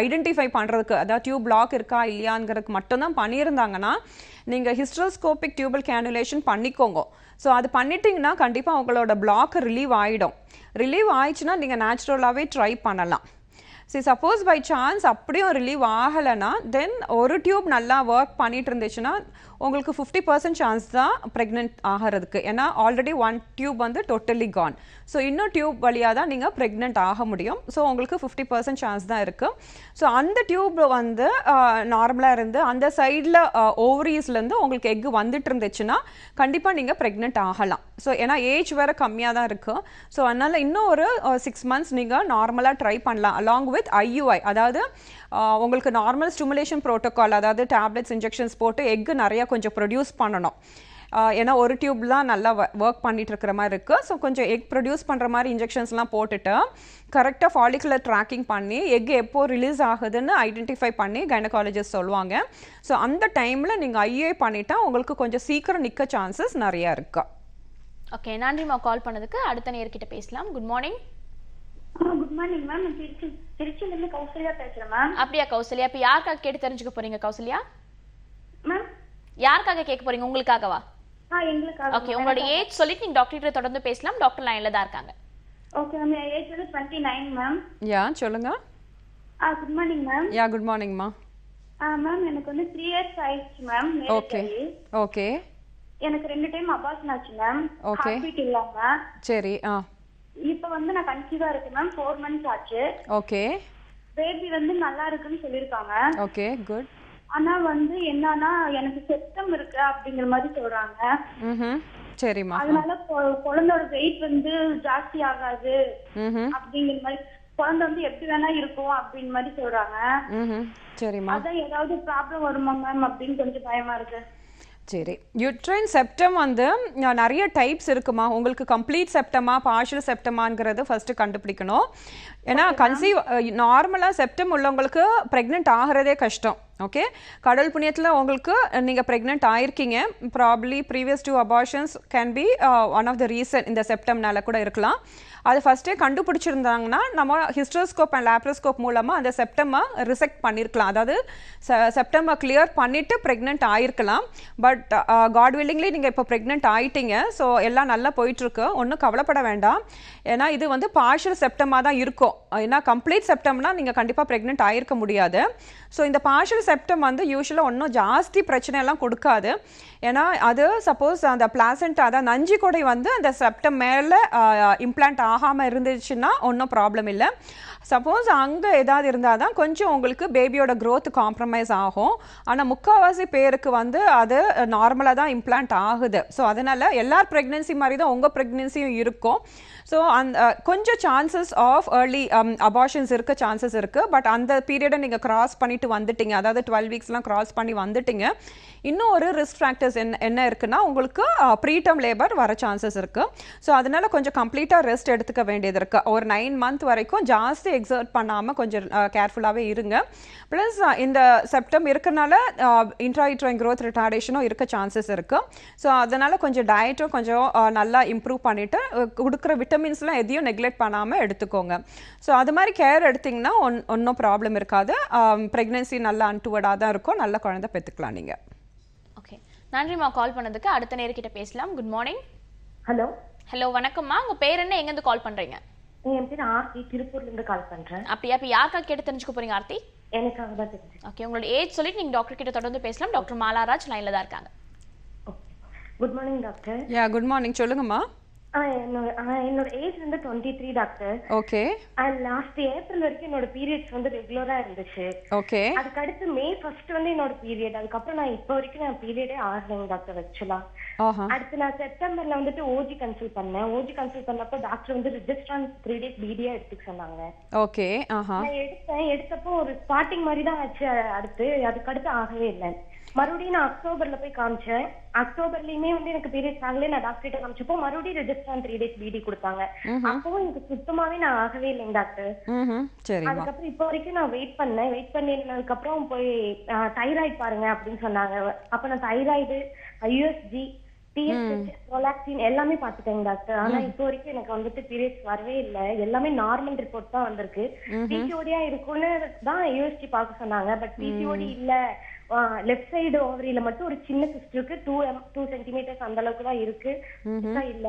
ஐடென்டிஃபை பண்ணுறதுக்கு, அதாவது டியூப் பிளாக் இருக்கா இல்லையாங்கிறதுக்கு மட்டும்தான் பண்ணியிருந்தாங்கன்னா நீங்கள் ஹிஸ்ட்ரோஸ்கோபிக் டியூபல் கேனுலேஷன் பண்ணிக்கோங்க. ஸோ அது பண்ணிட்டீங்கன்னா கண்டிப்பாக உங்களோட பிளாக் ரிலீவ் ஆகிடும். ரிலீவ் ஆயிடுச்சுன்னா நீங்கள் நேச்சுரலாகவே ட்ரை பண்ணலாம். சப்போஸ் பை சான்ஸ் அப்படியும் ரிலீவ் ஆகலைன்னா தென் ஒரு டியூப் நல்லா ஒர்க் பண்ணிட்டு இருந்துச்சுன்னா உங்களுக்கு 50% சான்ஸ் தான் ப்ரெக்னென்ட் ஆகிறதுக்கு. ஏன்னா ஆல்ரெடி 1 டியூப் வந்து டோட்டலி கான். ஸோ இன்னும் டியூப் வழியாக தான் நீங்கள் ப்ரெக்னென்ட் ஆக முடியும். ஸோ உங்களுக்கு 50% சான்ஸ் தான் இருக்குது. ஸோ அந்த டியூப் வந்து நார்மலாக இருந்து அந்த சைடில் ஓவரீஸ்லேருந்து உங்களுக்கு எக்கு வந்துட்டு இருந்துச்சுன்னா கண்டிப்பாக நீங்கள் ப்ரெக்னென்ட் ஆகலாம். ஸோ ஏன்னா ஏஜ் வேறு கம்மியாக தான் இருக்குது. ஸோ அதனால் இன்னும் ஒரு 6 மந்த்ஸ் நீங்கள் நார்மலாக ட்ரை பண்ணலாம் அலாங் வித் IUI. அதாவது உங்களுக்கு நார்மல் ஸ்டிமுலேஷன் ப்ரோட்டோகால், அதாவது டேப்லெட்ஸ் இன்ஜெக்ஷன்ஸ் போட்டு எக்கு நிறையா கொஞ்சம் ப்ரொடியூஸ் பண்ணணும். ஏன்னா ஒரு டியூப் தான் நல்லா ஒர்க் பண்ணிட்டு இருக்கிற மாதிரி இருக்குது. ஸோ கொஞ்சம் எக் ப்ரொடியூஸ் பண்ணுற மாதிரி இன்ஜெக்ஷன்ஸ்லாம் போட்டுட்டு கரெக்டாக ஃபாலிகுலர் ட்ராக்கிங் பண்ணி எக் எப்போ ரிலீஸ் ஆகுதுன்னு ஐடென்டிஃபை பண்ணி கைனகாலஜிஸ்ட் சொல்லுவாங்க. ஸோ அந்த டைமில் நீங்கள் IUI பண்ணிட்டா உங்களுக்கு கொஞ்சம் சீக்கிரம் நிற்க சான்சஸ் நிறையா இருக்கு. ஓகே, நன்றிம்மா கால் பண்ணதுக்கு. அடுத்த நேர்கிட்ட பேசலாம். Good morning. Good morning ma'am. திருச்சியிலேருந்து கௌசல்யா பேசுறேன் மேம். அப்படியா கௌசல்யா, இப்போ யாருக்காக கேட்டு தெரிஞ்சுக்க போறீங்க கௌசல்யா? மேம் யாருக்காக கேட்க போறீங்க, உங்களுக்காகவா? எங்களுக்காக. ஓகே, உங்களோட ஏஜ் சொல்லிட்டு நீங்க டாக்டர் கிட்ட தொடர்ந்து பேசலாம். டாக்டர் லைன்ல தான் இருக்காங்க. ஓகே மேம், என் ஏஜ் வந்து 29 மேம். யா சொல்லுங்க. Good morning ma'am. Yeah good மார்னிங்மா. மேம் எனக்கு வந்து 3 இயர்ஸ் ஆயிடுச்சு மேம். Okay okay. எனக்கு 2 டைம் அபார்ஷன் ஆச்சு மேம். Okay. ஹார்ட் பீட் இல்லாம. சரி. இப்போ வந்து நான் கன்சீவா இருக்கேன் மேம். 4 months ஆச்சு. ஓகே பேபி வந்து நல்லா இருக்குன்னு சொல்லிருக்காங்க. Okay good. ஆனா வந்து என்னன்னா எனக்கு செப்டம் இருக்கு அப்படிங்கிற மாதிரி சொல்றாங்க. சரிம்மா. அதனால குழந்தையோட வெயிட் வந்து ஜாஸ்தி ஆகாது அப்படிங்கிற மாதிரி, குழந்தை வந்து எப்படி வேணா இருக்கும் அப்படின்னு மாதிரி சொல்றாங்க. சரிம்மா. அதான் ஏதாவது ப்ராப்ளம் வருமா மேம் அப்படின்னு கொஞ்சம் பயமா இருக்கு. சரி, யூட்ரைன் செப்டம் வந்து நிறைய டைப்ஸ் இருக்குமா. உங்களுக்கு கம்ப்ளீட் செப்டமா பார்ஷியல் செப்டமாங்கிறது ஃபர்ஸ்ட் கண்டுபிடிக்கணும். ஏன்னா கன்சீவ் நார்மலாக செப்டம் உள்ளவங்களுக்கு ப்ரெக்னென்ட் ஆகிறதே கஷ்டம். ஓகே, கடவுள் புண்ணியத்தில் உங்களுக்கு நீங்கள் ப்ரெக்னென்ட் ஆயிருக்கீங்க. Probably previous 2 abortions can be one of the reason. இந்த செப்டம்னால கூட இருக்கலாம். அது ஃபஸ்ட்டே கண்டுபிடிச்சிருந்தாங்கன்னா நம்ம ஹிஸ்ட்ரோஸ்கோப் அண்ட் லேப்ரோஸ்கோப் மூலமாக அந்த செப்டமை ரிசெக்ட் பண்ணியிருக்கலாம். அதாவது செப்டமை கிளியர் பண்ணிவிட்டு ப்ரெக்னென்ட் ஆயிருக்கலாம். பட் காட் வில்லிங்லி நீங்கள் இப்போ ப்ரெக்னென்ட் ஆகிட்டீங்க. ஸோ எல்லாம் நல்லா போயிட்டுருக்கு, ஒன்றும் கவலைப்பட வேண்டாம். ஏன்னா இது வந்து பார்ஷியல் செப்டமாக தான் இருக்கும். ஏன்னா கம்ப்ளீட் செப்டம்னா நீங்கள் கண்டிப்பாக ப்ரெக்னென்ட் ஆகிருக்க முடியாது. ஸோ இந்த பார்ஷியல் செப்டம் வந்து யூஸ்வலாக ஒன்றும் ஜாஸ்தி பிரச்சனையெல்லாம் கொடுக்காது. ஏன்னா அது சப்போஸ் அந்த பிளாசென்ட் அதாவது நஞ்சு கொடை வந்து அந்த செப்டம் மேலே இம்ப்ளான்ட் ஆகாமல் இருந்துச்சுன்னா ஒன்றும் ப்ராப்ளம் இல்லை. சப்போஸ் அங்கே ஏதாவது இருந்தால் தான் கொஞ்சம் உங்களுக்கு பேபியோட க்ரோத் காம்ப்ரமைஸ் ஆகும். ஆனால் முக்கால்வாசி பேருக்கு வந்து அது நார்மலாக தான் இம்ப்ளான்ட் ஆகுது. ஸோ அதனால் எல்லார் ப்ரெக்னென்சி மாதிரி தான் உங்கள் ப்ரெக்னென்சியும் இருக்கும். ஸோ அந்த கொஞ்சம் சான்சஸ் ஆஃப் ஏர்லி அபார்ஷன்ஸ் இருக்க சான்சஸ் இருக்குது. பட் அந்த பீரியடை நீங்கள் கிராஸ் பண்ணிட்டு வந்துட்டீங்க, அதாவது 12 weeksலாம் கிராஸ் பண்ணி வந்துட்டீங்க. இன்னும் ஒரு ரிஸ்க் ஃபேக்டர்ஸ் என்ன இருக்குன்னா உங்களுக்கு ப்ரீடம் லேபர் வர சான்சஸ் இருக்குது. ஸோ அதனால் கொஞ்சம் கம்ப்ளீட்டாக ரெஸ்ட் எடுத்துக்க வேண்டியது இருக்குது. ஒரு 9 month வரைக்கும் ஜாஸ்தி எக்ஸர்ட் பண்ணாமல் கொஞ்சம் கேர்ஃபுல்லாகவே இருங்க. ப்ளஸ் இந்த செப்டம் இருக்கனால இன்ட்ராயூட்ரைன் க்ரோத் ரிட்டார்டேஷனும் இருக்க சான்சஸ் இருக்குது. ஸோ அதனால் கொஞ்சம் டயட்டும் கொஞ்சம் நல்லா இம்ப்ரூவ் பண்ணிவிட்டு கொடுக்குற விட்டமின்ஸ்லாம் எதையும் நெக்லெக்ட் பண்ணாமல் எடுத்துக்கோங்க. ஸோ அது மாதிரி கேர் எடுத்திங்கன்னா ஒன்றும் ப்ராப்ளம் இருக்காது. ப்ரெக்னென்சி நல்லா அன்டுவர்டாக தான் இருக்கும். நல்ல குழந்தை பெற்றுக்கலாம் நீங்கள். ஓகே, நன்றிம்மா கால் பண்ணதுக்கு. அடுத்த நேர்கிட்ட பேசலாம். Good morning. ஹலோ. ஹலோ வணக்கம்மா, உங்கள் பேர் என்ன, எங்கேருந்து கால் பண்ணுறீங்க? என் பேர் ஆர்த்தி, திருப்பூர்லேருந்து கால் பண்ணுறேன். அப்படியா, இப்போ யாருக்காக கேட்டு தெரிஞ்சுக்க போறீங்க ஆர்த்தி? எனக்காக தான் தெரிஞ்சு. ஓகே, உங்களோட ஏஜ் சொல்லிட்டு நீங்கள் டாக்டர் கிட்ட தொடர்ந்து பேசலாம். டாக்டர் மாலாராஜ் லைனில் தான் இருக்காங்க. Good morning doctor. யா குட் மார்னிங், சொல்லுங்கம்மா. என்னோட ஏஜ் வந்து 23 டாக்டர். ஓகே. லாஸ்ட் ஏப்ரல் வரைக்கும் என்னோட பீரியட்ஸ் வந்து ரெகுலரா இருந்துச்சு. ஓகே. அதுக்கு அடுத்து May 1st வந்து என்னோட பீரியட். அதுக்கப்புறம் நான் இப்போ வரைக்கும் நான் பீரியடே ஆகலைங்க டாக்டர் ஆக்சுவலா. அடுத்து நான் செப்டம்பர்ல வந்துட்டு ஓஜி கன்சல்ட் பண்ணேன். ஓஜி கன்சல்ட் பண்ணப்போ டாக்டர் வந்து ரிஜிஸ்ட்ரான் 3 days பிடியா எடுத்துக்க சொன்னாங்க. ஓகே. நான் எடுத்தப்போ ஒரு ஸ்டார்டிங் மாதிரி தான் ஆச்சு. அதுக்கு அடுத்து ஆகவே இல்லை. மறுபடியும் நான் அக்டோபர்ல போய் காமிச்சேன். அக்டோபர்லயுமே வந்து எனக்கு பீரியட்ஸ் ஆகல. நான் டாக்டர் கிட்ட காமிச்சப்போ மறுபடியும் ரெஜிஸ்ட்ரான் 3 days பிடி கொடுத்தாங்க. அப்பவும் எனக்கு சுத்தமாவே நான் ஆகவே இல்லைங்க டாக்டர். அதுக்கப்புறம் இப்போ வரைக்கும் நான் வெயிட் பண்ணினதுக்கு அப்புறம் போய் தைராய்டு பாருங்க அப்படின்னு சொன்னாங்க. அப்ப நான் தைராய்டு, யூஎஸ்ஜி, டிஎஸ்ஹெச், ப்ரோலாக்டின் எல்லாமே பாத்துட்டேங்க டாக்டர். ஆனா இப்போ வரைக்கும் எனக்கு வந்துட்டு பீரியட்ஸ் வரவே இல்லை. எல்லாமே நார்மல் ரிப்போர்ட் தான் வந்திருக்கு. பிசிஓடியா இருக்கும்னு தான் யூஎஸ்ஜி பார்க்க சொன்னாங்க. பட் பிசிஓடி இல்ல, லெஃப்ட் சைடு ஓவரியில மட்டும் ஒரு சின்ன சிஸ்ட் இருக்கு. 2 centimeters அந்த அளவுக்கு தான் இருக்கு. இல்ல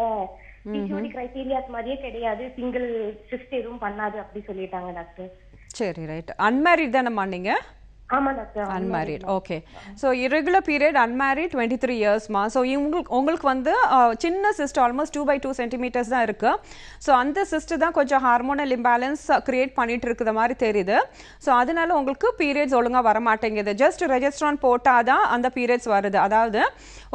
பிசிஓடி கிரைட்டீரியாஸ் மாதிரியே கிடையாது, சிங்கிள் சிஸ்ட் எதுவும் பண்ணாது அப்படி சொல்லிட்டாங்க டாக்டர். சரி ரைட். அன்மேரிட் தானம்மா நீங்க? ஆமா doctor, unmarried. Okay. So irregular period, unmarried, 23 yearsமா. ஸோ உங்களுக்கு வந்து சின்ன சிஸ்ட் ஆல்மோஸ்ட் 2/2 centimeters தான் இருக்கு. ஸோ அந்த சிஸ்ட் தான் கொஞ்சம் ஹார்மோனல் இம்பேலன்ஸ் கிரியேட் பண்ணிட்டு இருக்கிற மாதிரி தெரியுது. ஸோ அதனால உங்களுக்கு பீரியட்ஸ் ஒழுங்காக வர மாட்டேங்குது. ஜஸ்ட் ரெஜிஸ்ட்ரான் போட்டால் தான் அந்த பீரியட்ஸ் வருது. அதாவது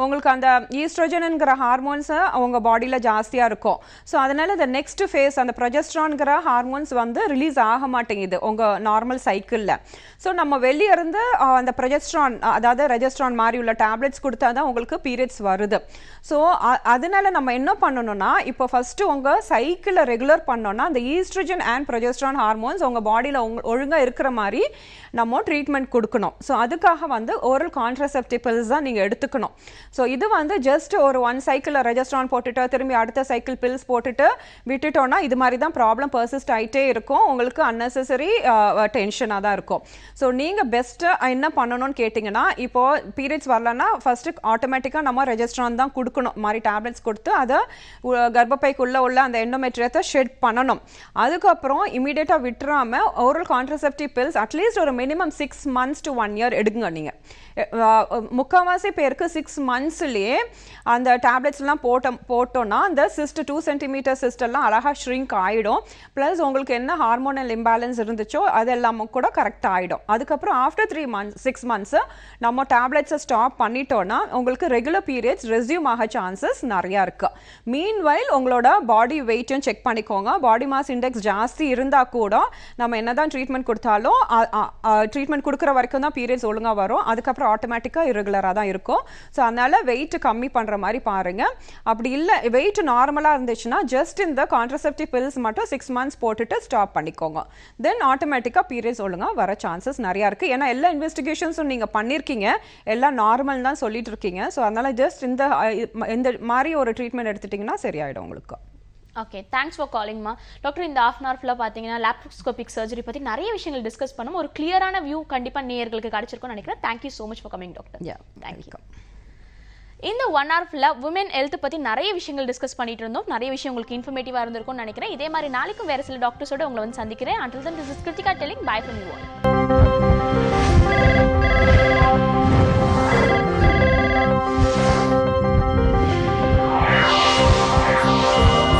உங்களுக்கு அந்த ஈஸ்ட்ரோஜனுங்கிற ஹார்மோன்ஸ் உங்க பாடியில் ஜாஸ்தியாக இருக்கும். ஸோ அதனால இந்த நெக்ஸ்ட் ஃபேஸ் அந்த ப்ரொஜெஸ்ட்ரான்கிற ஹார்மோன்ஸ் வந்து ரிலீஸ் ஆக மாட்டேங்குது உங்க நார்மல் சைக்கிளில். ஸோ நம்ம வெளியே வெளியே இருந்து அந்த ப்ரொஜெஸ்ட்ரான் அதாவது ரெஜெஸ்ட்ரான் மாதிரி உள்ள டேப்லெட்ஸ் கொடுத்தா தான் உங்களுக்கு பீரியட்ஸ் வருது. ஸோ அதனால நம்ம என்ன பண்ணணும்னா இப்போ ஃபஸ்ட்டு உங்கள் சைக்கிளை ரெகுலர் பண்ணோன்னா அந்த ஈஸ்ட்ரஜன் அண்ட் ப்ரொஜெஸ்ட்ரான் ஹார்மோன்ஸ் உங்கள் பாடியில் ஒழுங்காக இருக்கிற மாதிரி நம்ம ட்ரீட்மெண்ட் கொடுக்கணும். ஸோ அதுக்காக வந்து ஓரல் கான்ட்ரசெப்டிவ் பில்ஸ் தான் நீங்கள் எடுத்துக்கணும். ஸோ இது வந்து ஜஸ்ட் ஒரு 1 சைக்கிளில் ரெஜெஸ்ட்ரான் போட்டுட்டு திரும்பி அடுத்த சைக்கிள் பில்ஸ் போட்டுட்டு விட்டுட்டோன்னா இது மாதிரி தான் ப்ராப்ளம் பர்சிஸ்ட் ஆகிட்டே இருக்கும். உங்களுக்கு அன்னெசரி டென்ஷனாக தான் இருக்கும். ஸோ நீங்கள் பெஸ்ட்டு என்ன பண்ணணும்னு கேட்டிங்கன்னா இப்போது பீரியட்ஸ் வரலன்னா ஃபஸ்ட்டு ஆட்டோமேட்டிக்காக நம்ம ரெஜெஸ்ட்ரான் தான் கொடுக்கணும். மாதிரி டேப்லெட்ஸ் கொடுத்து அதை கர்ப்பப்பைக்குள்ளே உள்ள அந்த எண்டோமெட்ரியத்தை ஷெட் பண்ணணும். அதுக்கப்புறம் இமீடியட்டாக விட்டுறாமல் ஓரல் கான்ட்ரசெப்டிவ் பில்ஸ் அட்லீஸ்ட் ஒரு மினிமம் 6 months to 1 year எடுங்க. நீங்கள் முக்கால்வாசி பேருக்கு 6 monthsலேயே அந்த டேப்லெட்ஸ்லாம் போட்டோன்னா அந்த சிஸ்ட் 2 centimeter சிஸ்டெல்லாம் அழகாக ஷ்ரிங்க் ஆகிடும். ப்ளஸ் உங்களுக்கு என்ன ஹார்மோனல் இம்பேலன்ஸ் இருந்துச்சோ அது எல்லாமே கூட கரெக்டாக ஆகிடும். அதுக்கப்புறம் ஆஃப்டர் 6 months நம்ம டேப்லெட்ஸை ஸ்டாப் பண்ணிட்டோன்னா உங்களுக்கு ரெகுலர் பீரியட்ஸ் ரெஸ்யூம் ஆக சான்சஸ் நிறையா இருக்குது. மீன்வைல் உங்களோட பாடி வெயிட்டும் செக் பண்ணிக்கோங்க. பாடி மாஸ் இண்டெக்ஸ் ஜாஸ்தி இருந்தால் கூட நம்ம என்ன தான் ட்ரீட்மெண்ட் கொடுத்தாலும் ட்ரீட்மெண்ட் கொடுக்குற வரைக்கும் தான் பீரியட்ஸ் ஒழுங்காக வரும். அதுக்கப்புறம் ஆட்டோமேட்டிக்காக இரெகுலராக தான் இருக்கும். ஸோ அதனால் வெயிட் கம்மி பண்ணுற மாதிரி பாருங்கள். அப்படி இல்லை வெயிட் நார்மலாக இருந்துச்சுன்னா ஜஸ்ட் இந்த கான்ட்ரசெப்டிவ் பில்ஸ் மட்டும் 6 months போட்டுட்டு ஸ்டாப் பண்ணிக்கோங்க. தென் ஆட்டோமேட்டிக்காக பீரியட்ஸ் ஒழுங்காக வர சான்சஸ் நிறையா இருக்குது. ஏன்னா எல்லா இன்வெஸ்டிகேஷன்ஸும் நீங்கள் பண்ணியிருக்கீங்க, எல்லாம் நார்மல் தான் சொல்லிட்டு இருக்கீங்க. ஸோ அதனால் ஜஸ்ட் இந்த மாதிரி ஒரு ட்ரீட்மெண்ட் எடுத்துட்டிங்கன்னா சரியாயிடும் உங்களுக்கு. ஓகே, தேங்க்ஸ் ஃபார் காலிங்மா. டாக்டர் இந்த ½ hour ஃபுல்லாக பார்த்தீங்கன்னா லேப்ரோஸ்கோபிக் சர்ஜரி பற்றி நிறைய விஷயங்கள் டிஸ்கஸ் பண்ணோம். ஒரு கிளியரான வியூ கண்டிப்பாக நேயர்களுக்கு கிடைச்சிருக்கும்னு நினைக்கிறேன். Thank you so much for coming doctor. Thank you. இந்த 1 hour ஃபுல்லாக விமன் ஹெல்த் பற்றி நிறைய விஷயங்கள் டிஸ்கஸ் பண்ணிட்டு இருந்தோம். நிறைய விஷயம் உங்களுக்கு இன்ஃபர்மேட்டிவாக இருந்திருக்கும்னு நினைக்கிறேன். இதே மாதிரி நாளைக்கும் வேறு சில டாக்டர்ஸோட உங்களை வந்து சந்திக்கிறேன். Until then, this is Kritika telling bye from you all.